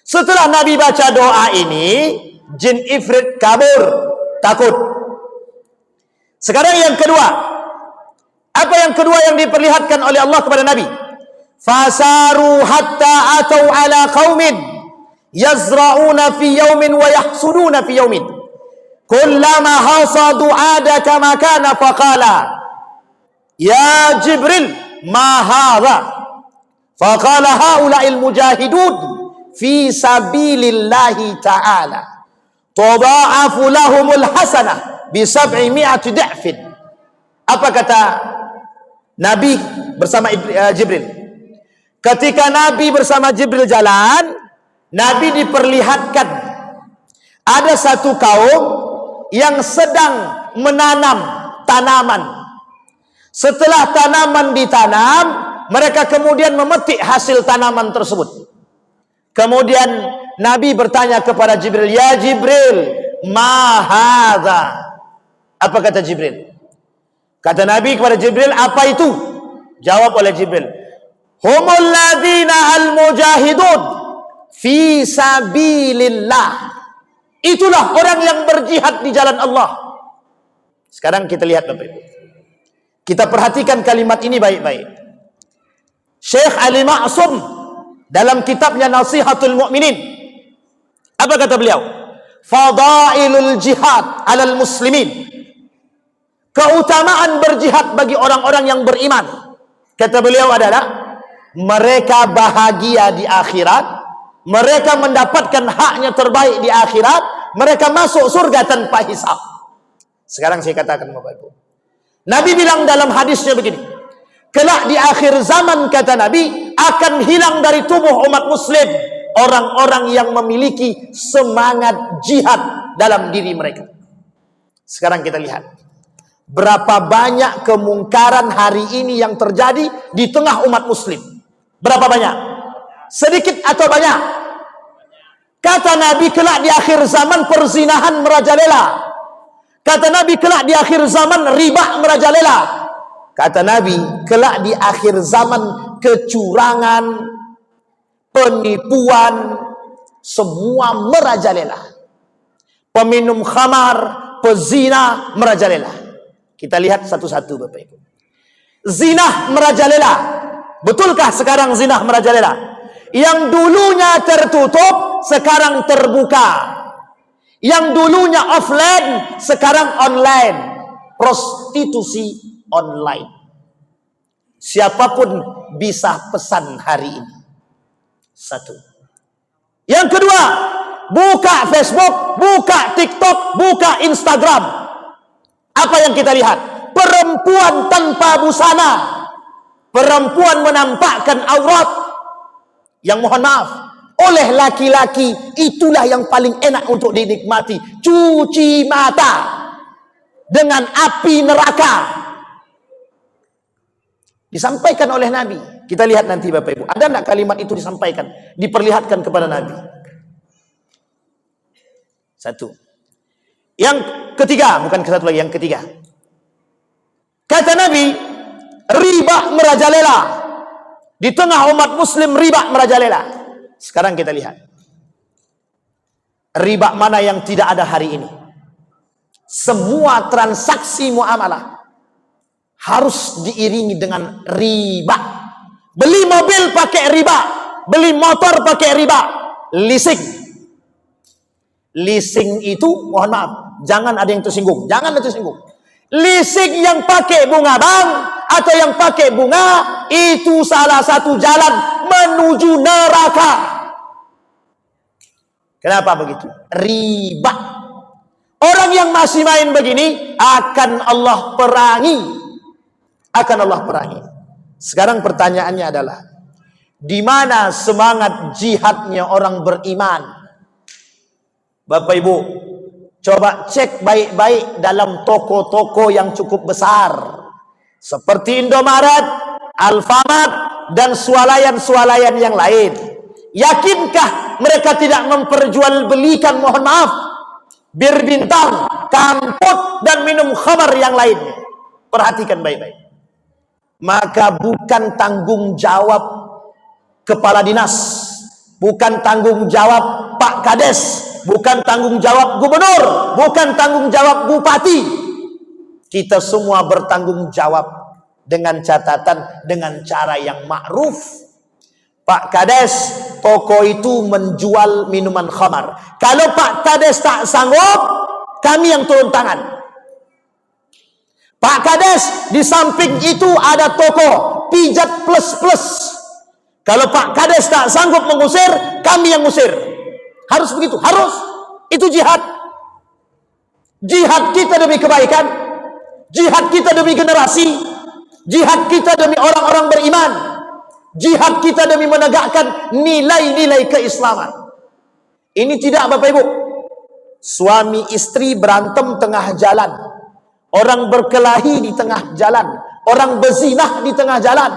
Setelah Nabi baca doa ini, jin ifrit kabur, takut. Sekarang yang kedua. Apa yang kedua yang diperlihatkan oleh Allah kepada Nabi? Fasaru hatta atau ala qaumin yazra'una fi yawmin wa yahsuduna fi yawmin. Kullama hasadu adaka makana faqala ya Jibril ma hadha? Faqala haula'il mujahidun fi sabilillahi ta'ala tudha'afu lahumul hasanah bi 700 dha'fin. Apa kata Nabi bersama Jibril? Ketika Nabi bersama Jibril jalan, Nabi diperlihatkan ada satu kaum yang sedang menanam tanaman. Setelah tanaman ditanam, mereka kemudian memetik hasil tanaman tersebut. Kemudian Nabi bertanya kepada Jibril, ya Jibril, ma hadza? Apa kata Jibril? Kata Nabi kepada Jibril, apa itu? Jawab oleh Jibril, humul ladzina al-mujahidun fi sabilillah. Itulah orang yang berjihad di jalan Allah. Sekarang kita lihat Bapak Ibu. Kita perhatikan kalimat ini baik-baik. Syekh Ali Ma'sum dalam kitabnya Nasihatul Mu'minin, apa kata beliau? Fadailul jihad alal muslimin. Keutamaan berjihad bagi orang-orang yang beriman. Kata beliau adalah mereka bahagia di akhirat, mereka mendapatkan haknya terbaik di akhirat, mereka masuk surga tanpa hisab. Sekarang saya katakan Bapak Ibu, Nabi bilang dalam hadisnya begini, kelak di akhir zaman kata Nabi akan hilang dari tubuh umat muslim orang-orang yang memiliki semangat jihad dalam diri mereka. Sekarang kita lihat berapa banyak kemungkaran hari ini yang terjadi di tengah umat muslim. Berapa banyak? Sedikit atau banyak? Kata Nabi, kelak di akhir zaman perzinahan merajalela. Kata Nabi, kelak di akhir zaman riba merajalela. Kata Nabi, kelak di akhir zaman kecurangan, penipuan, semua merajalela. Peminum khamar, pezina merajalela. Kita lihat satu-satu Bapak Ibu. Zina merajalela. Betulkah sekarang zina merajalela? Yang dulunya tertutup, sekarang terbuka. Yang dulunya offline, sekarang online. Prostitusi online. Siapapun bisa pesan hari ini. Satu. Yang kedua, buka Facebook, buka TikTok, buka Instagram. Apa yang kita lihat? Perempuan tanpa busana. Perempuan menampakkan aurat. Yang mohon maaf, oleh laki-laki itulah yang paling enak untuk dinikmati. Cuci mata dengan api neraka. Disampaikan oleh Nabi. Kita lihat nanti Bapak Ibu. Ada enggak kalimat itu disampaikan, diperlihatkan kepada Nabi? Satu. Yang ketiga, bukan satu lagi, yang ketiga. Kata Nabi, riba merajalela. Di tengah umat muslim riba merajalela. Sekarang kita lihat. Riba mana yang tidak ada hari ini? Semua transaksi muamalah harus diiringi dengan riba. Beli mobil pakai riba, beli motor pakai riba, leasing. Leasing itu, mohon maaf, jangan ada yang tersinggung, jangan ada tersinggung. Leasing yang pakai bunga bank atau yang pakai bunga itu salah satu jalan menuju neraka. Kenapa begitu? Riba. Orang yang masih main begini akan Allah perangi. Akan Allah perangi. Sekarang pertanyaannya adalah, di mana semangat jihadnya orang beriman? Bapak Ibu, coba cek baik-baik dalam toko-toko yang cukup besar seperti Indomaret, Alfamart, dan swalayan-swalayan yang lain. Yakinkah mereka tidak memperjualbelikan, mohon maaf, bir bintang, kampot, dan minum khamar yang lainnya? Perhatikan baik-baik. Maka bukan tanggung jawab kepala dinas, bukan tanggung jawab Pak Kades, bukan tanggung jawab gubernur, bukan tanggung jawab bupati. Kita semua bertanggung jawab dengan catatan, dengan cara yang ma'ruf. Pak Kades, toko itu menjual minuman khamar. Kalau Pak Kades tak sanggup, kami yang turun tangan. Pak Kades, di samping itu ada toko pijat plus-plus. Kalau Pak Kades tak sanggup mengusir, kami yang ngusir. Harus begitu, harus. Itu jihad. Jihad kita demi kebaikan. Jihad kita demi generasi. Jihad kita demi orang-orang beriman. Jihad kita demi menegakkan nilai-nilai keislaman. Ini tidak, Bapak Ibu. Suami istri berantem tengah jalan. Orang berkelahi di tengah jalan. Orang berzinah di tengah jalan.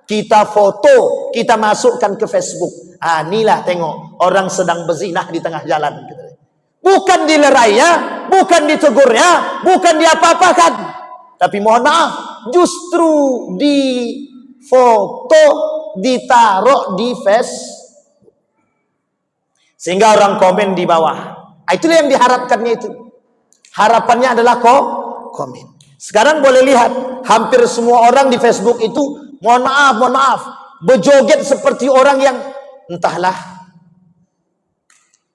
Kita foto, kita masukkan ke Facebook. Ah, inilah tengok, orang sedang berzinah di tengah jalan. Bukan dilerainya, bukan ditegurnya, bukan diapa-apakan. Tapi mohon maaf, justru di foto, ditaruh di Facebook. Sehingga orang komen di bawah. Itulah yang diharapkannya itu. Harapannya adalah komen. Sekarang boleh lihat, hampir semua orang di Facebook itu, mohon maaf, berjoget seperti orang yang entahlah.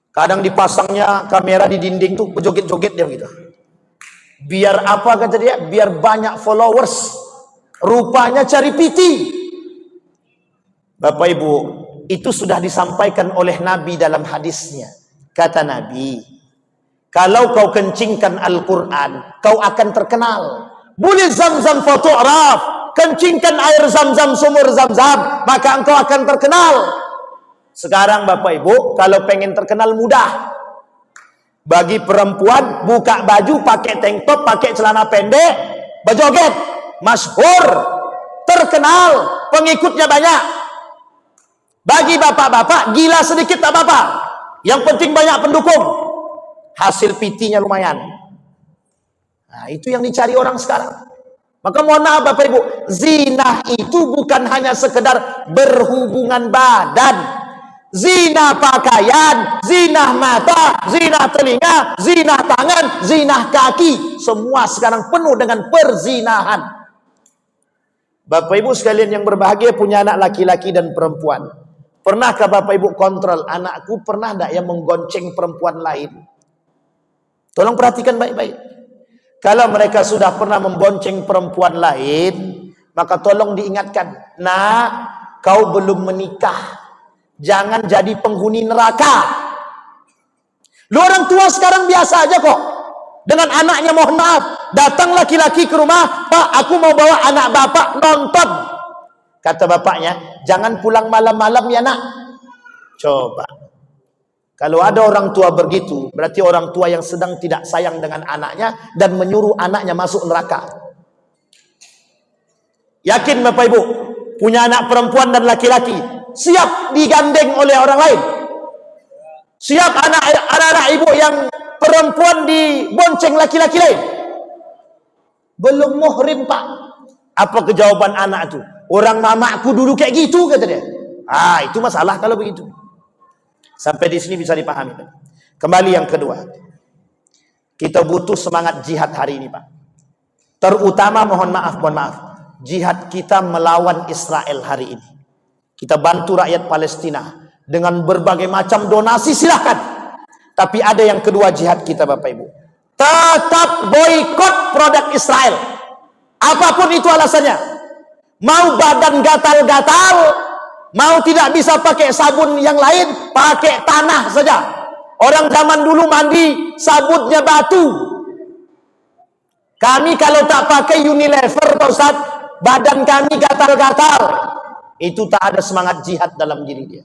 Kadang dipasangnya kamera di dinding tuh, berjoget-joget dia gitu. Biar apa kata dia? Biar banyak followers. Rupanya cari piti. Bapak Ibu, itu sudah disampaikan oleh Nabi dalam hadisnya. Kata Nabi, kalau kau kencingkan Al-Quran, kau akan terkenal. Boleh zam-zam fatu'raf, kencingkan air zam-zam, sumur zam-zam, maka engkau akan terkenal. Sekarang Bapak Ibu, kalau pengen terkenal mudah. Bagi perempuan, buka baju, pakai tank top, pakai celana pendek, berjoget, masyhur, terkenal, pengikutnya banyak. Bagi bapak-bapak, gila sedikit tak apa-apa. Yang penting banyak pendukung. Hasil PT-nya lumayan. Nah, itu yang dicari orang sekarang. Maka mohon maaf Bapak Ibu, zina itu bukan hanya sekedar berhubungan badan. Zina pakaian, zina mata, zina telinga, zina tangan, zina kaki. Semua sekarang penuh dengan perzinahan. Bapak Ibu sekalian yang berbahagia punya anak laki-laki dan perempuan. Pernahkah Bapak Ibu kontrol anakku pernah tidak yang menggonceng perempuan lain? Tolong perhatikan baik-baik. Kalau mereka sudah pernah membonceng perempuan lain, maka tolong diingatkan, nak, kau belum menikah. Jangan jadi penghuni neraka. Lu orang tua sekarang biasa aja kok. Dengan anaknya, mohon maaf, datang laki-laki ke rumah, Pak, aku mau bawa anak bapak nonton. Kata bapaknya, jangan pulang malam-malam ya nak. Coba. Kalau ada orang tua begitu, berarti orang tua yang sedang tidak sayang dengan anaknya dan menyuruh anaknya masuk neraka. Yakin Bapak Ibu, punya anak perempuan dan laki-laki, siap digandeng oleh orang lain? Siap anak-anak ibu yang perempuan dibonceng laki-laki lain? Belum muhrim Pak. Apa kejawaban anak itu? Orang mamaku dulu kayak gitu, kata dia. Ah, itu masalah kalau begitu. Sampai di sini bisa dipahami. Kembali yang kedua. Kita butuh semangat jihad hari ini Pak. Terutama mohon maaf, jihad kita melawan Israel hari ini. Kita bantu rakyat Palestina dengan berbagai macam donasi, silahkan. Tapi ada yang kedua jihad kita Bapak Ibu. Tetap boikot produk Israel. Apapun itu alasannya. Mau badan gatal-gatal, mau tidak bisa pakai sabun yang lain, pakai tanah saja. Orang zaman dulu mandi sabunnya batu. Kami kalau tak pakai Unilever Pak Ustaz, badan kami gatal-gatal. Itu tak ada semangat jihad dalam diri dia.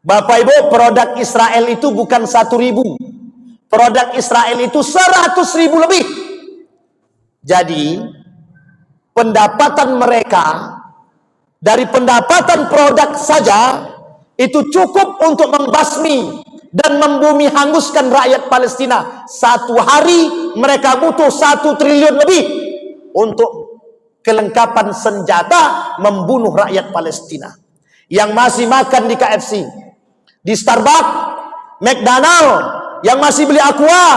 Bapak Ibu, produk Israel itu bukan 1.000. Produk Israel itu 100.000 lebih. Jadi, pendapatan mereka dari pendapatan produk saja itu cukup untuk membasmi dan membumi hanguskan rakyat Palestina. Satu hari mereka butuh 1 triliun lebih untuk kelengkapan senjata membunuh rakyat Palestina. Yang masih makan di KFC, di Starbucks, McDonald, yang masih beli Aqua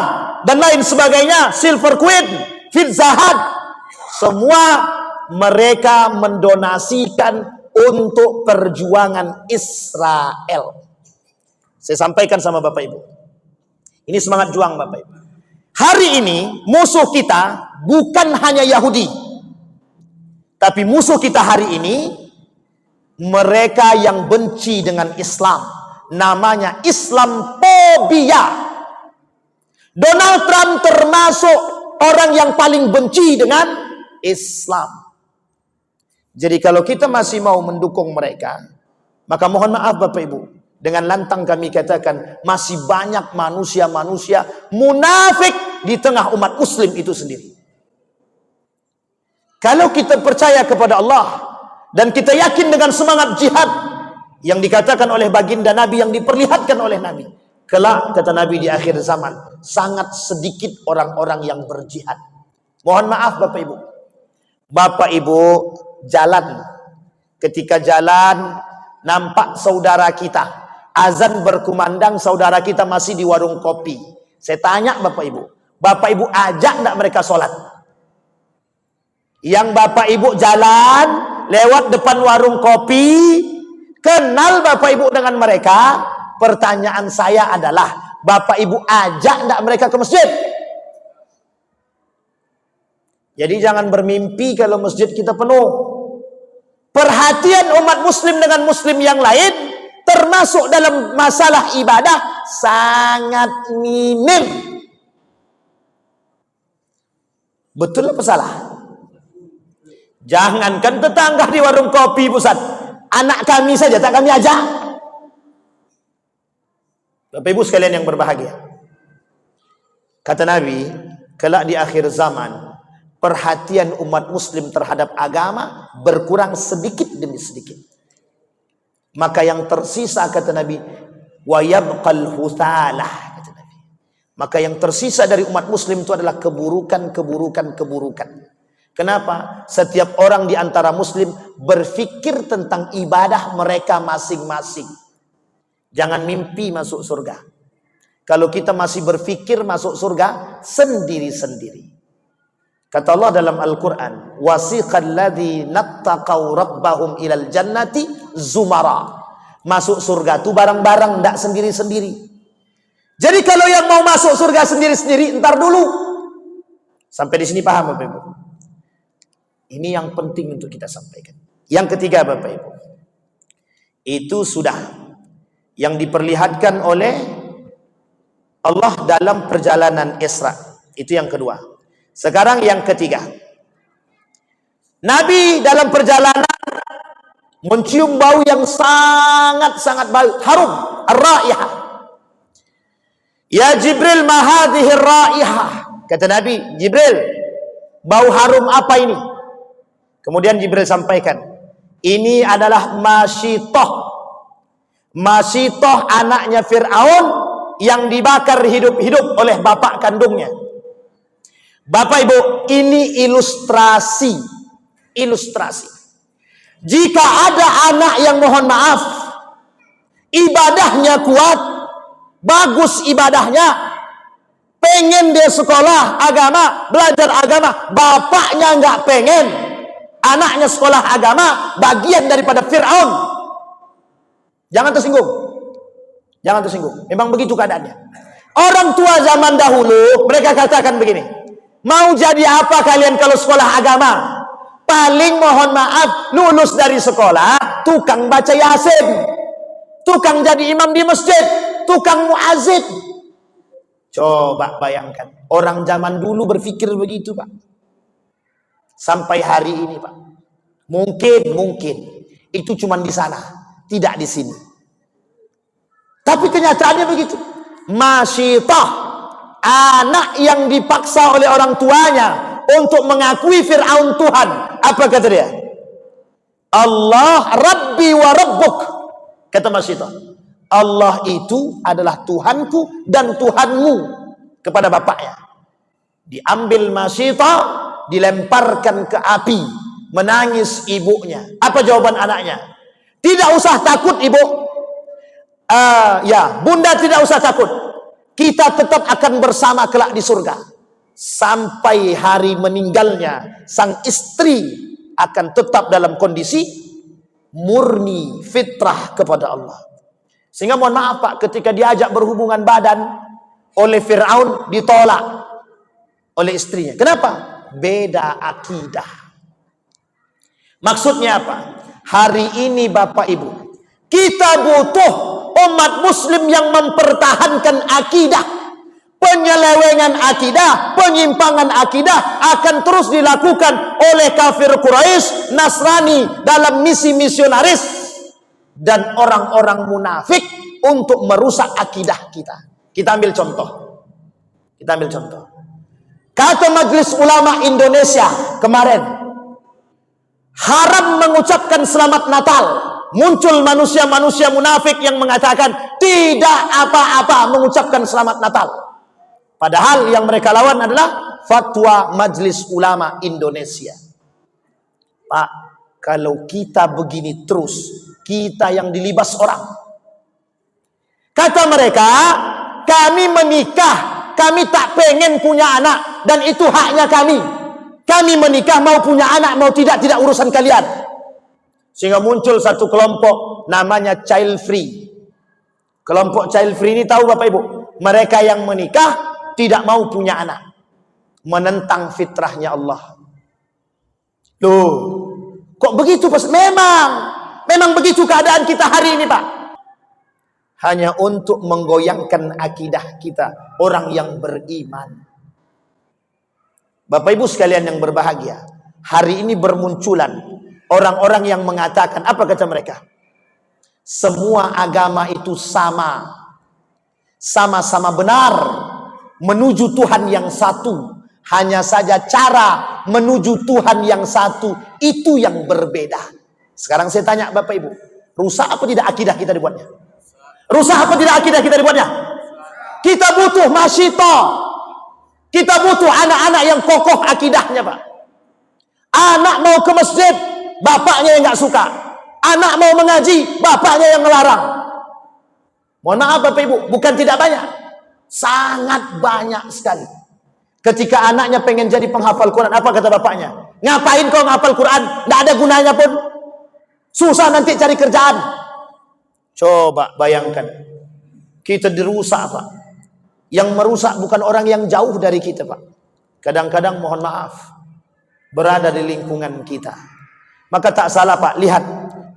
dan lain sebagainya, Silver Queen, Pizza Hut, semua mereka mendonasikan untuk perjuangan Israel. Saya sampaikan sama Bapak Ibu, ini semangat juang Bapak Ibu. Hari ini musuh kita bukan hanya Yahudi, tapi musuh kita hari ini mereka yang benci dengan Islam. Namanya Islamophobia. Donald Trump termasuk orang yang paling benci dengan Islam. Jadi kalau kita masih mau mendukung mereka, maka mohon maaf Bapak Ibu, dengan lantang kami katakan masih banyak manusia-manusia munafik di tengah umat muslim itu sendiri. Kalau kita percaya kepada Allah dan kita yakin dengan semangat jihad yang dikatakan oleh baginda Nabi, yang diperlihatkan oleh Nabi, kelak kata Nabi di akhir zaman sangat sedikit orang-orang yang berjihad. Mohon maaf Bapak Ibu. Bapak Ibu jalan, ketika jalan nampak saudara kita, azan berkumandang, saudara kita masih di warung kopi. Saya tanya Bapak Ibu ajak enggak mereka sholat? Yang Bapak Ibu jalan lewat depan warung kopi, kenal Bapak Ibu dengan mereka, pertanyaan saya adalah, Bapak Ibu ajak enggak mereka ke masjid? Jadi jangan bermimpi kalau masjid kita penuh. Perhatian umat muslim dengan muslim yang lain, termasuk dalam masalah ibadah, sangat minim. Betul apa salah? Jangankan tetangga di warung kopi pusat, anak kami saja tak kami ajak. Bapak Ibu sekalian yang berbahagia, kata Nabi, kelak di akhir zaman perhatian umat muslim terhadap agama berkurang sedikit demi sedikit. Maka yang tersisa kata Nabi, wa yabqal huthalah, kata Nabi. Maka yang tersisa dari umat muslim itu adalah keburukan. Kenapa? Setiap orang di antara muslim berfikir tentang ibadah mereka masing-masing. Jangan mimpi masuk surga. Kalau kita masih berfikir masuk surga sendiri-sendiri. Kata Allah dalam Al-Quran, wasiqal ladzina taqaw rabbahum ilal jannati zumara. Masuk surga itu bareng-bareng, tidak sendiri-sendiri. Jadi kalau yang mau masuk surga sendiri-sendiri, entar dulu. Sampai di sini paham Bapak Ibu? Ini yang penting untuk kita sampaikan. Yang ketiga Bapak Ibu, itu sudah yang diperlihatkan oleh Allah dalam perjalanan Isra. Itu yang kedua. Sekarang yang ketiga, Nabi dalam perjalanan mencium bau yang sangat-sangat bau, harum, ar-raihah. Ya Jibril, ma hadhihi ar-raihah. Kata Nabi, Jibril, bau harum apa ini? Kemudian Jibril sampaikan, ini adalah Masyitoh. Masyitoh anaknya Fir'aun yang dibakar hidup-hidup oleh bapak kandungnya. Bapak Ibu, ini ilustrasi. Ilustrasi. Jika ada anak yang mohon maaf, ibadahnya kuat, bagus ibadahnya, pengen dia sekolah agama, belajar agama, bapaknya nggak pengen, anaknya sekolah agama, bagian daripada Fir'aun. Jangan tersinggung. Jangan tersinggung. Memang begitu keadaannya. Orang tua zaman dahulu, mereka katakan begini, mau jadi apa kalian kalau sekolah agama? Paling mohon maaf, lulus dari sekolah, tukang baca Yasin, tukang jadi imam di masjid, tukang muazzin. Coba bayangkan, orang zaman dulu berpikir begitu Pak. Sampai hari ini Pak. Mungkin itu cuma di sana, tidak di sini. Tapi kenyataannya begitu. Masyitah, anak yang dipaksa oleh orang tuanya untuk mengakui Fir'aun Tuhan. Apa kata dia? Allah Rabbi wa Rabbuk. Kata Masyitah, Allah itu adalah Tuhanku dan Tuhanmu. Kepada bapaknya. Diambil Masyitah, dilemparkan ke api, menangis ibunya. Apa jawaban anaknya? Tidak usah takut ibu. Ya, bunda tidak usah takut. Kita tetap akan bersama kelak di surga. Sampai hari meninggalnya, sang istri akan tetap dalam kondisi murni fitrah kepada Allah. Sehingga mohon maaf Pak, ketika diajak berhubungan badan oleh Fir'aun, ditolak oleh istrinya. Kenapa? Beda akidah. Maksudnya apa? Hari ini Bapak Ibu, kita butuh umat muslim yang mempertahankan akidah. Penyelewengan akidah, penyimpangan akidah akan terus dilakukan oleh kafir Quraisy, Nasrani dalam misi misionaris dan orang-orang munafik untuk merusak akidah kita. Kita ambil contoh. Kata Majelis Ulama Indonesia kemarin, haram mengucapkan selamat Natal. Muncul manusia-manusia munafik yang mengatakan tidak apa-apa mengucapkan selamat Natal. Padahal yang mereka lawan adalah fatwa Majelis Ulama Indonesia. Pak, kalau kita begini terus, kita yang dilibas orang. Kata mereka, kami menikah, kami tak pengen punya anak, dan itu haknya kami. Kami menikah, mau punya anak, mau tidak urusan kalian. Sehingga muncul satu kelompok namanya child free. Kelompok child free ini tahu Bapak Ibu, mereka yang menikah tidak mau punya anak, menentang fitrahnya Allah. Loh, kok begitu Pak? Memang begitu keadaan kita hari ini Pak. Hanya untuk menggoyangkan akidah kita, orang yang beriman. Bapak Ibu sekalian yang berbahagia, hari ini bermunculan orang-orang yang mengatakan, apa kata mereka? Semua agama itu sama-sama benar, menuju Tuhan yang satu. Hanya saja cara menuju Tuhan yang satu itu yang berbeda. Sekarang saya tanya Bapak Ibu, rusak apa tidak akidah kita dibuatnya? Rusak apa tidak akidah kita dibuatnya? Kita butuh Masyitah. Kita butuh anak-anak yang kokoh akidahnya Pak. Anak mau ke masjid, bapaknya yang nggak suka. Anak mau mengaji, bapaknya yang ngelarang. Mohon maaf Bapak Ibu, bukan tidak banyak, sangat banyak sekali. Ketika anaknya pengen jadi penghafal Quran, apa kata bapaknya? Ngapain kau menghafal Quran? Tidak ada gunanya pun. Susah nanti cari kerjaan. Coba bayangkan. Kita dirusak, Pak. Yang merusak bukan orang yang jauh dari kita, Pak. Kadang-kadang mohon maaf, berada di lingkungan kita. Maka tak salah, Pak. Lihat,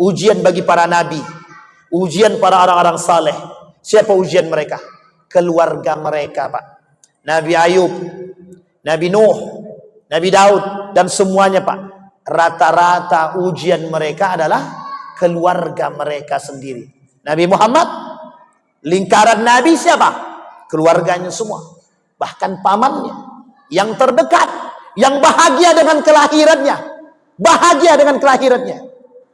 ujian bagi para nabi, ujian para orang-orang saleh. Siapa ujian mereka? Keluarga mereka, Pak. Nabi Ayub, Nabi Nuh, Nabi Daud, dan semuanya, Pak. Rata-rata ujian mereka adalah keluarga mereka sendiri. Nabi Muhammad, lingkaran Nabi siapa? Keluarganya semua. Bahkan pamannya, yang terdekat, yang bahagia dengan kelahirannya. Bahagia dengan kelahirannya.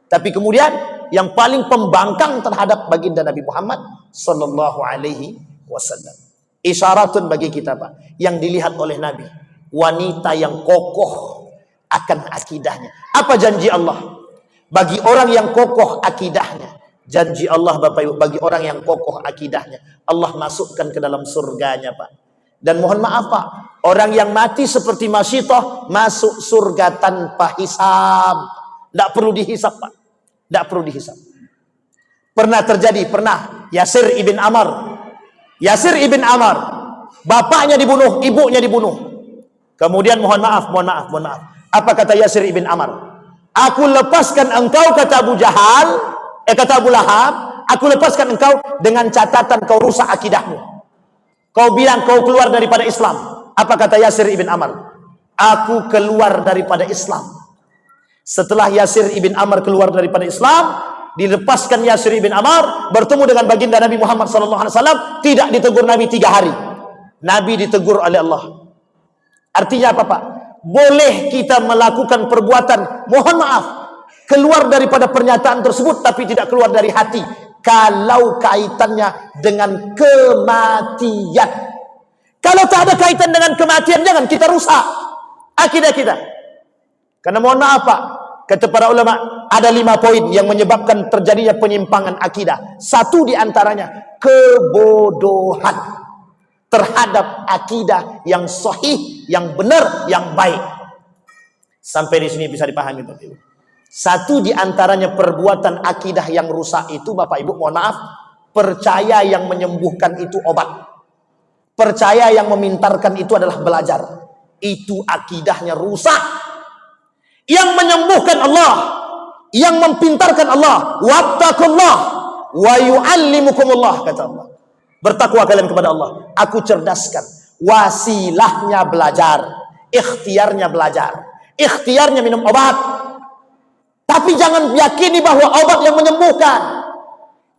Tapi kemudian, yang paling pembangkang terhadap baginda Nabi Muhammad sallallahu alaihi wasallam. Isyaratun bagi kita, Pak, yang dilihat oleh Nabi, wanita yang kokoh akan akidahnya. Apa janji Allah bagi orang yang kokoh akidahnya? Janji Allah, Bapak Ibu, bagi orang yang kokoh akidahnya, Allah masukkan ke dalam surganya, Pak. Dan mohon maaf, Pak, orang yang mati seperti Masyitah masuk surga tanpa hisab. Tidak perlu dihisab, Pak. Tidak perlu dihisab. Pernah terjadi, pernah. Yasir ibn Ammar, bapaknya dibunuh, ibunya dibunuh. Kemudian mohon maaf. Apa kata Yasir ibn Ammar? Aku lepaskan engkau, kata Abu Jahal, kata Abu Lahab, aku lepaskan engkau dengan catatan kau rusak akidahmu. Kau bilang kau keluar daripada Islam. Apa kata Yasir ibn Ammar? Aku keluar daripada Islam. Setelah Yasir ibn Ammar keluar daripada Islam, dilepaskan Yasir ibn Ammar, bertemu dengan baginda Nabi Muhammad SAW. Tidak ditegur Nabi 3 hari. Nabi ditegur oleh Allah. Artinya apa, Pak? Boleh kita melakukan perbuatan, mohon maaf, keluar daripada pernyataan tersebut, tapi tidak keluar dari hati, kalau kaitannya dengan kematian. Kalau tak ada kaitan dengan kematian, jangan kita rusak akidah kita. Karena mohon maaf, Pak, kata para ulama, ada 5 poin yang menyebabkan terjadinya penyimpangan akidah. Satu di antaranya, kebodohan terhadap akidah yang sahih, yang benar, yang baik. Sampai di sini bisa dipahami, Bapak Ibu. Satu di antaranya perbuatan akidah yang rusak itu, Bapak Ibu, mohon maaf, percaya yang menyembuhkan itu obat. Percaya yang memintarkan itu adalah belajar. Itu akidahnya rusak. Yang menyembuhkan Allah, yang mempintarkan Allah, wattaqullah wa yu'allimukumullah, kata Allah. Bertakwa kalian kepada Allah. Aku cerdaskan. Wasilahnya belajar, ikhtiarnya belajar, ikhtiarnya minum obat. Tapi jangan yakini bahwa obat yang menyembuhkan.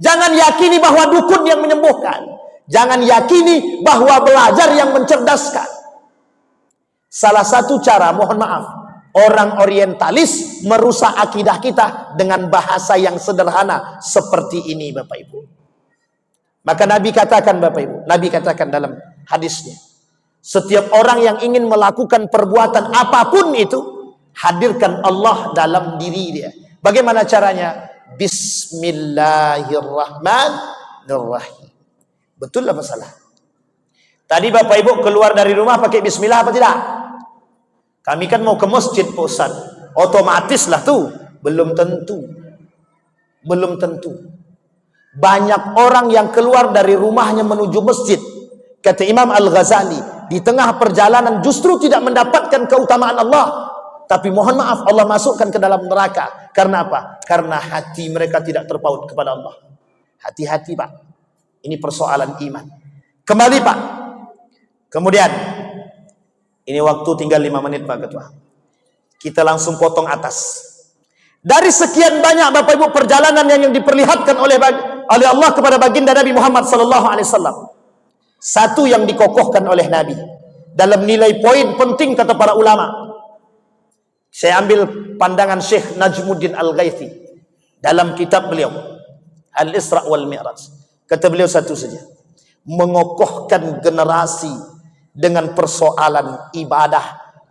Jangan yakini bahwa dukun yang menyembuhkan. Jangan yakini bahwa belajar yang mencerdaskan. Salah satu cara, mohon maaf, orang orientalis merusak akidah kita dengan bahasa yang sederhana seperti ini, Bapak Ibu. Maka Nabi katakan, Bapak Ibu, Nabi katakan dalam hadisnya, setiap orang yang ingin melakukan perbuatan apapun itu, hadirkan Allah dalam diri dia. Bagaimana caranya? Bismillahirrahmanirrahim. Betul apa salah? Tadi Bapak Ibu keluar dari rumah pakai bismillah apa tidak? Kami kan mau ke masjid, Pak Ustaz. Otomatis lah tuh. Belum tentu. Belum tentu. Banyak orang yang keluar dari rumahnya menuju masjid. Kata Imam Al-Ghazali, di tengah perjalanan justru tidak mendapatkan keutamaan Allah. Tapi mohon maaf, Allah masukkan ke dalam neraka. Karena apa? Karena hati mereka tidak terpaut kepada Allah. Hati-hati, Pak. Ini persoalan iman. Kembali, Pak. Kemudian, ini waktu tinggal 5 menit, Pak Ketua. Kita langsung potong atas. Dari sekian banyak, Bapak Ibu, perjalanan yang diperlihatkan oleh Allah kepada baginda Nabi Muhammad SAW, satu yang dikokohkan oleh Nabi dalam nilai poin penting, kata para ulama. Saya ambil pandangan Syekh Najmuddin Al-Ghaithi dalam kitab beliau Al-Isra wal Mi'raj. Kata beliau satu saja, mengokohkan generasi dengan persoalan ibadah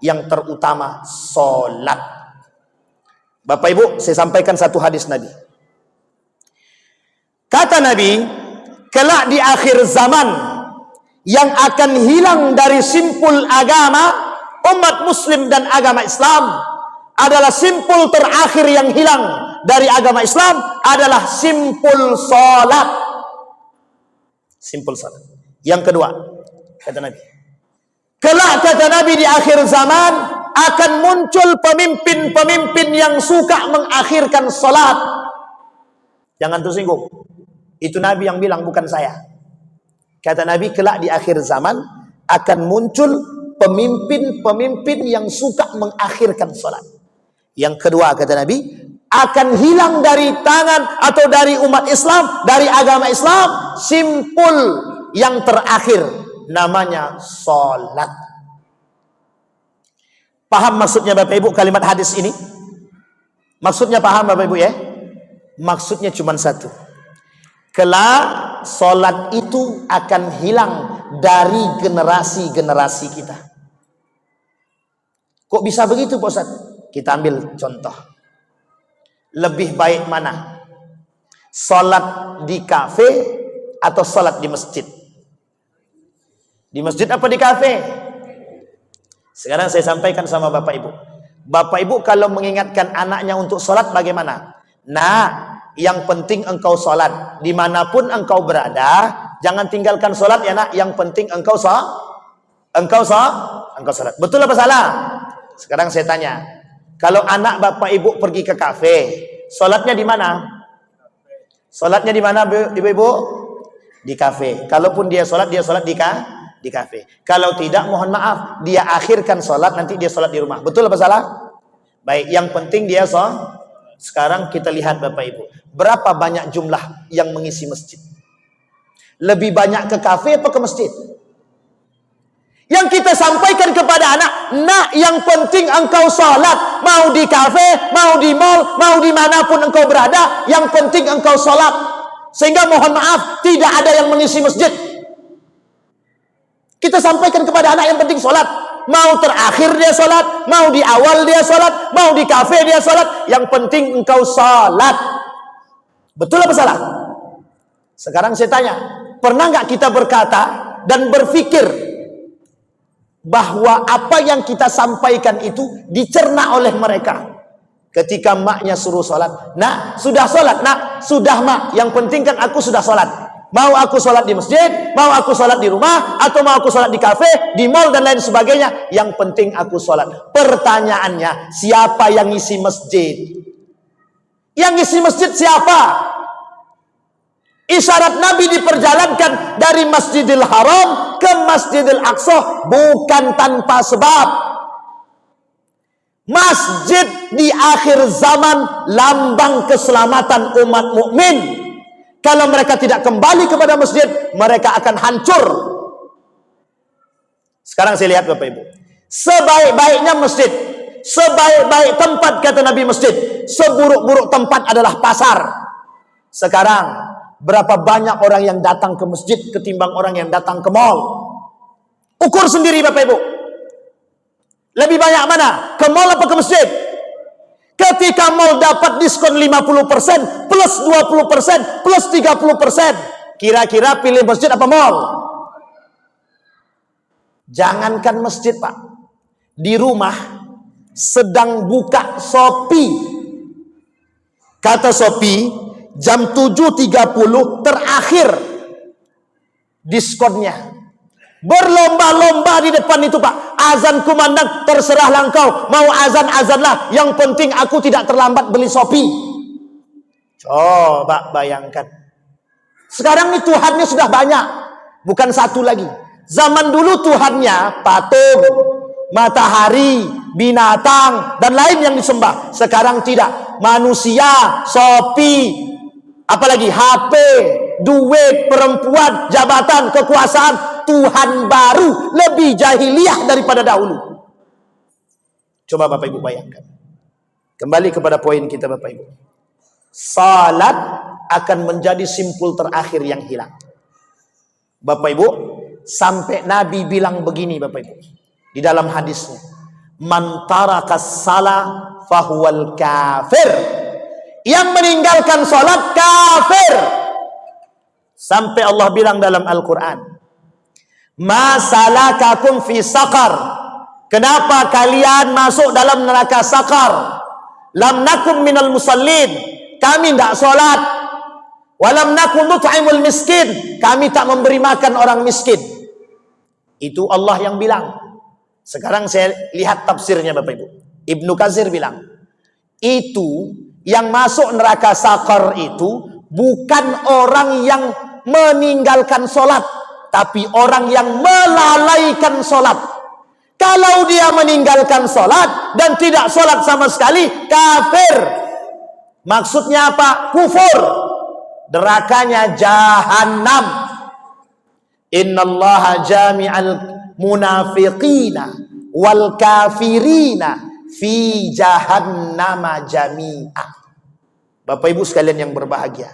yang terutama solat. Bapak Ibu, saya sampaikan satu hadis Nabi. Kata Nabi, kelak di akhir zaman yang akan hilang dari simpul agama umat muslim dan agama Islam adalah simpul terakhir yang hilang dari agama Islam adalah simpul salat. Simpul salat. Yang kedua, kata Nabi, kelak kata Nabi di akhir zaman akan muncul pemimpin-pemimpin yang suka mengakhirkan salat. Jangan tersinggung. Itu Nabi yang bilang, bukan saya. Kata Nabi, kelak di akhir zaman akan muncul pemimpin-pemimpin yang suka mengakhirkan salat. Yang kedua kata Nabi, akan hilang dari tangan atau dari umat Islam, dari agama Islam, simpul yang terakhir namanya salat. Paham maksudnya Bapak Ibu kalimat hadis ini? Maksudnya paham Bapak Ibu ya? Maksudnya cuma satu. Kelak salat itu akan hilang dari generasi-generasi kita. Kok bisa begitu Pak Ustaz? Kita ambil contoh. Lebih baik mana? Salat di kafe atau salat di masjid? Di masjid apa di kafe? Sekarang saya sampaikan sama Bapak Ibu. Bapak Ibu kalau mengingatkan anaknya untuk salat bagaimana? Nah, yang penting engkau salat. Dimanapun engkau berada, jangan tinggalkan salat ya nak. Yang penting engkau salat. Betul apa salah? Sekarang saya tanya, kalau anak Bapak Ibu pergi ke kafe, salatnya di mana? Salatnya di mana Ibu-ibu? Di kafe. Kalaupun dia salat di kafe. Kalau tidak, mohon maaf, dia akhirkan salat, nanti dia salat di rumah. Betul apa salah? Baik, yang penting dia salat. Sekarang kita lihat Bapak Ibu, berapa banyak jumlah yang mengisi masjid? Lebih banyak ke kafe atau ke masjid? Yang kita sampaikan kepada anak, nak, yang penting engkau salat, mau di kafe, mau di mall, mau dimanapun engkau berada, yang penting engkau salat. Sehingga mohon maaf, tidak ada yang mengisi masjid. Kita sampaikan kepada anak yang penting salat. Mau terakhir dia salat, mau di awal dia salat, mau di kafe dia salat, yang penting engkau salat. Betul apa salah? Sekarang saya tanya, pernah nggak kita berkata dan berpikir bahwa apa yang kita sampaikan itu dicerna oleh mereka? Ketika maknya suruh salat, nak, sudah salat, nak, sudah mak, yang penting kan aku sudah salat. Mau aku salat di masjid, mau aku salat di rumah, atau mau aku salat di kafe, di mall dan lain sebagainya, yang penting aku salat. Pertanyaannya, siapa yang ngisi masjid? Yang ngisi masjid siapa? Isyarat Nabi diperjalankan dari Masjidil Haram ke Masjidil Aqsa bukan tanpa sebab. Masjid di akhir zaman lambang keselamatan umat mukmin. Kalau mereka tidak kembali kepada masjid, mereka akan hancur. Sekarang saya lihat Bapak Ibu, sebaik-baiknya masjid, sebaik-baik tempat kata Nabi masjid, seburuk-buruk tempat adalah pasar. Sekarang berapa banyak orang yang datang ke masjid ketimbang orang yang datang ke mall? Ukur sendiri Bapak Ibu. Lebih banyak mana? Ke mall apa ke masjid? Ketika mall dapat diskon 50%, plus 20%, plus 30%, kira-kira pilih masjid apa mall? Jangankan masjid Pak, di rumah sedang buka Shopee. Kata Shopee, jam 7.30 terakhir diskonnya. Berlomba-lomba di depan itu Pak. Azan kumandang, terserahlah engkau. Mau azan-azanlah. Yang penting aku tidak terlambat beli Shopee. Coba bayangkan. Sekarang ini Tuhannya sudah banyak. Bukan satu lagi. Zaman dulu Tuhannya patung, matahari, binatang, dan lain yang disembah. Sekarang tidak. Manusia, Shopee, apalagi HP, duit, perempuan, jabatan, kekuasaan. Tuhan baru, lebih jahiliyah daripada dahulu. Coba Bapak Ibu bayangkan. Kembali kepada poin kita Bapak Ibu. Salat akan menjadi simpul terakhir yang hilang. Bapak Ibu, sampai Nabi bilang begini Bapak Ibu, di dalam hadisnya, man tarakas salah fahuwal kafir. Yang meninggalkan salat kafir. Sampai Allah bilang dalam Al-Quran, Ma salakakum fi saqar? Kenapa kalian masuk dalam neraka Saqar? Lam nakum minal musallin. Kami tidak solat. Walam nakum nut'imul miskin. Kami tak memberi makan orang miskin. Itu Allah yang bilang. Sekarang saya lihat tafsirnya Bapak Ibu. Ibnu Katsir bilang, itu yang masuk neraka Saqar itu bukan orang yang meninggalkan solat, tapi orang yang melalaikan solat. Kalau dia meninggalkan solat dan tidak solat sama sekali, kafir. Maksudnya apa? Kufur. Nerakanya Jahannam. Innallaha jami'al munafiqina wal kafirina fi jahannama jami'ah. Bapak Ibu sekalian yang berbahagia,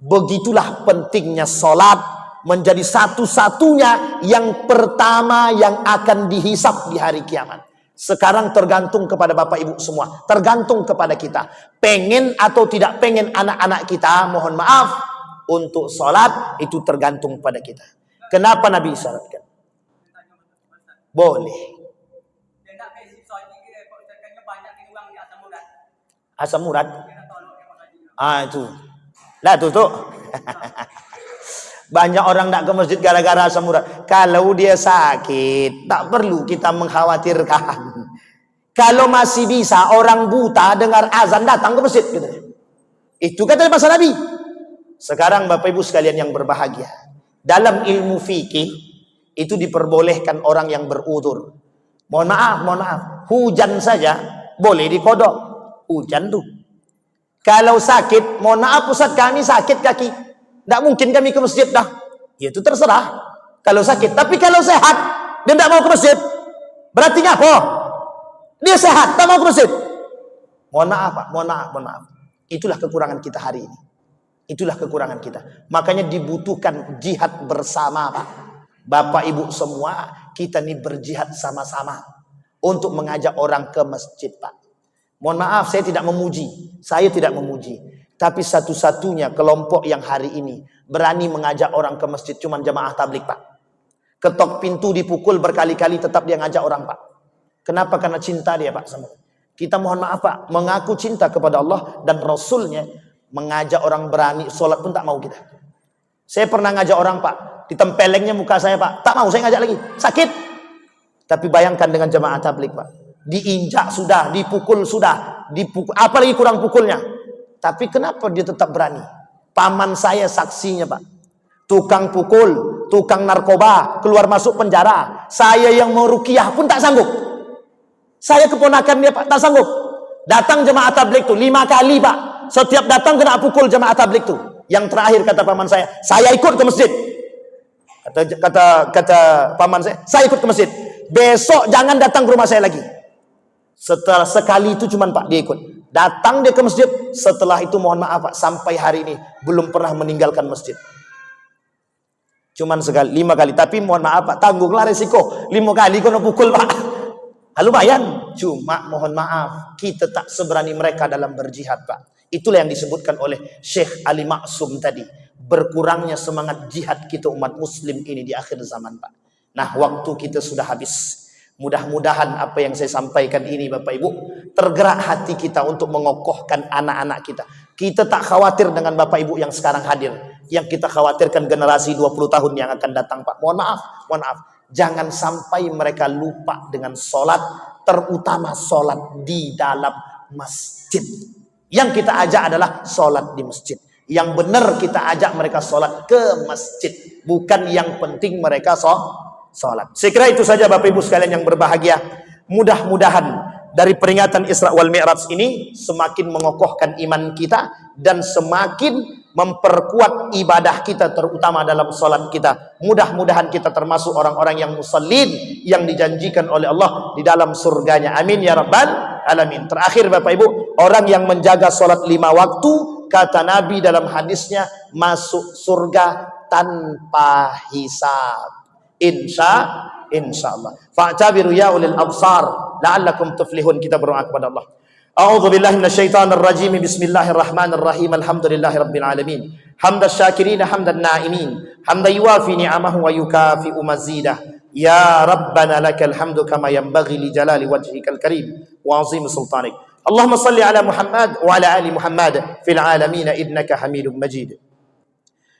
begitulah pentingnya solat menjadi satu-satunya yang pertama yang akan dihisap di hari kiamat. Sekarang tergantung kepada Bapak Ibu semua, tergantung kepada kita. Pengen atau tidak pengen anak-anak kita, mohon maaf, untuk solat itu tergantung pada kita. Kenapa Nabi syaratkan? Boleh. Asam urat. Itu. Lah tuh. Banyak orang tak ke masjid gara-gara asam urat. Kalau dia sakit, tak perlu kita mengkhawatirkan. Kalau masih bisa orang buta dengar azan datang ke masjid gitu. Itu kata masa Nabi. Sekarang Bapak Ibu sekalian yang berbahagia, dalam ilmu fikih itu diperbolehkan orang yang berudzur. Mohon maaf, hujan saja boleh dikodok. Hujan tuh. Kalau sakit, mohon maaf Ustaz, kami sakit kaki, tidak mungkin kami ke masjid dah. Ya itu terserah. Kalau sakit, tapi kalau sehat dia tidak mau ke masjid, berarti apa? Dia sehat, tak mau ke masjid. Mohon maaf Pak, mohon maaf. Itulah kekurangan kita hari ini. Itulah kekurangan kita. Makanya dibutuhkan jihad bersama Pak. Bapak Ibu semua, kita ini berjihad sama-sama untuk mengajak orang ke masjid Pak. Mohon maaf, saya tidak memuji. Tapi satu-satunya kelompok yang hari ini berani mengajak orang ke masjid cuma jamaah tabligh Pak. Ketok pintu dipukul berkali-kali tetap dia ngajak orang Pak. Kenapa? Karena cinta dia Pak sama kita. Mohon maaf Pak, mengaku cinta kepada Allah dan Rasulnya, mengajak orang berani sholat pun tak mau kita. Saya pernah ngajak orang Pak, ditempelengnya muka saya Pak, tak mau saya ngajak lagi, sakit. Tapi bayangkan dengan jamaah tabligh Pak, diinjak sudah, dipukul sudah, apalagi kurang pukulnya. Tapi kenapa dia tetap berani? Paman saya saksinya Pak, tukang pukul, tukang narkoba, keluar masuk penjara. Saya yang mau ruqyah pun tak sanggup. Saya keponakan dia Pak, tak sanggup. Datang jemaah tabligh tuh 5 kali Pak, setiap datang kena pukul jemaah tabligh tuh. Yang terakhir kata paman saya ikut ke masjid. Kata paman saya ikut ke masjid. Besok jangan datang ke rumah saya lagi. Setelah sekali itu cuman Pak dia ikut. Datang dia ke masjid, setelah itu mohon maaf Pak, sampai hari ini belum pernah meninggalkan masjid. Cuman sekali, 5 kali. Tapi mohon maaf Pak, tanggunglah resiko 5 kali kena pukul Pak. Lumayan. Cuma mohon maaf, kita tak seberani mereka dalam berjihad Pak. Itulah yang disebutkan oleh Syekh Ali Maksum tadi, berkurangnya semangat jihad kita umat muslim ini di akhir zaman Pak. Nah, waktu kita sudah habis. Mudah-mudahan apa yang saya sampaikan ini Bapak Ibu tergerak hati kita untuk mengokohkan anak-anak kita. Kita tak khawatir dengan Bapak Ibu yang sekarang hadir. Yang kita khawatirkan generasi 20 tahun yang akan datang Pak. Mohon maaf. Jangan sampai mereka lupa dengan sholat, terutama sholat di dalam masjid. Yang kita ajak adalah sholat di masjid. Yang benar kita ajak mereka sholat ke masjid. Bukan yang penting mereka sholat. Saya kira itu saja Bapak Ibu sekalian yang berbahagia. Mudah-mudahan dari peringatan Isra wal Mi'raj ini semakin mengokohkan iman kita dan semakin memperkuat ibadah kita, terutama dalam sholat kita. Mudah-mudahan kita termasuk orang-orang yang musallin yang dijanjikan oleh Allah di dalam surganya. Amin ya rabbal alamin. Terakhir Bapak Ibu, orang yang menjaga sholat 5 waktu, kata Nabi dalam hadisnya, masuk surga tanpa hisab. Insyaallah. Fa'tabiru ya ulil absar la'allakum tuflihun. Kita berdoa kepada Allah. A'udzu billahi minasyaitonir rajim. Bismillahirrahmanirrahim. Alhamdulillahirabbil alamin. حمد الشاكرين حمد النائمين حمدا يوافي نعمه ويكافئ مزيده يا ربنا لك الحمد كما ينبغي لجلال وجهك الكريم وعظيم سلطانك اللهم صل على محمد وعلى آل محمد في العالمين إنك حميد مجيد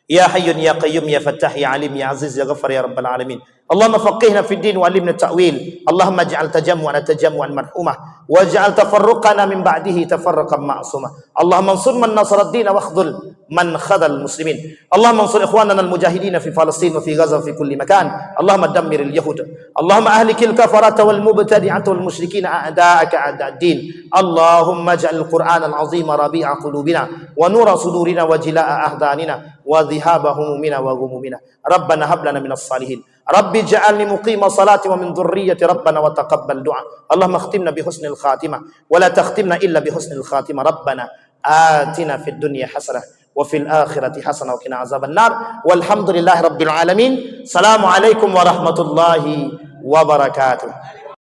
يا حي يا قيوم يا فتاح يا عليم يا عزيز يا غفر يا رب العالمين اللهم فقهنا في الدين وعلمنا التأويل اللهم اجعل تجمعنا تجمعا مرحوما واجعل تفرقنا من بعده تفرقا معصوما اللهم انصر من نصر الدين واخذل من خذل المسلمين اللهم انصر إخواننا المجاهدين في فلسطين وفي غزة وفي كل مكان اللهم دمر اليهود اللهم أهلك الكفرة والمبتدعة والمشركين أعداءك أعداء الدين اللهم اجعل القرآن العظيم ربيع قلوبنا ونور صدورنا وجلاء أحزاننا وذهاب همومنا وغمومنا ربنا هب لنا من الصالحين رب اجعلني مقيم صلاة ومن ذرية ربنا وتقبل دعاء اللهم اختمنا بحسن الخاتمة ولا تختمنا إلا بحسن الخاتمة ربنا آتنا في الدنيا حسنة وفي الآخرة حسنة وقنا عذاب النار والحمد لله رب العالمين السلام عليكم ورحمة الله وبركاته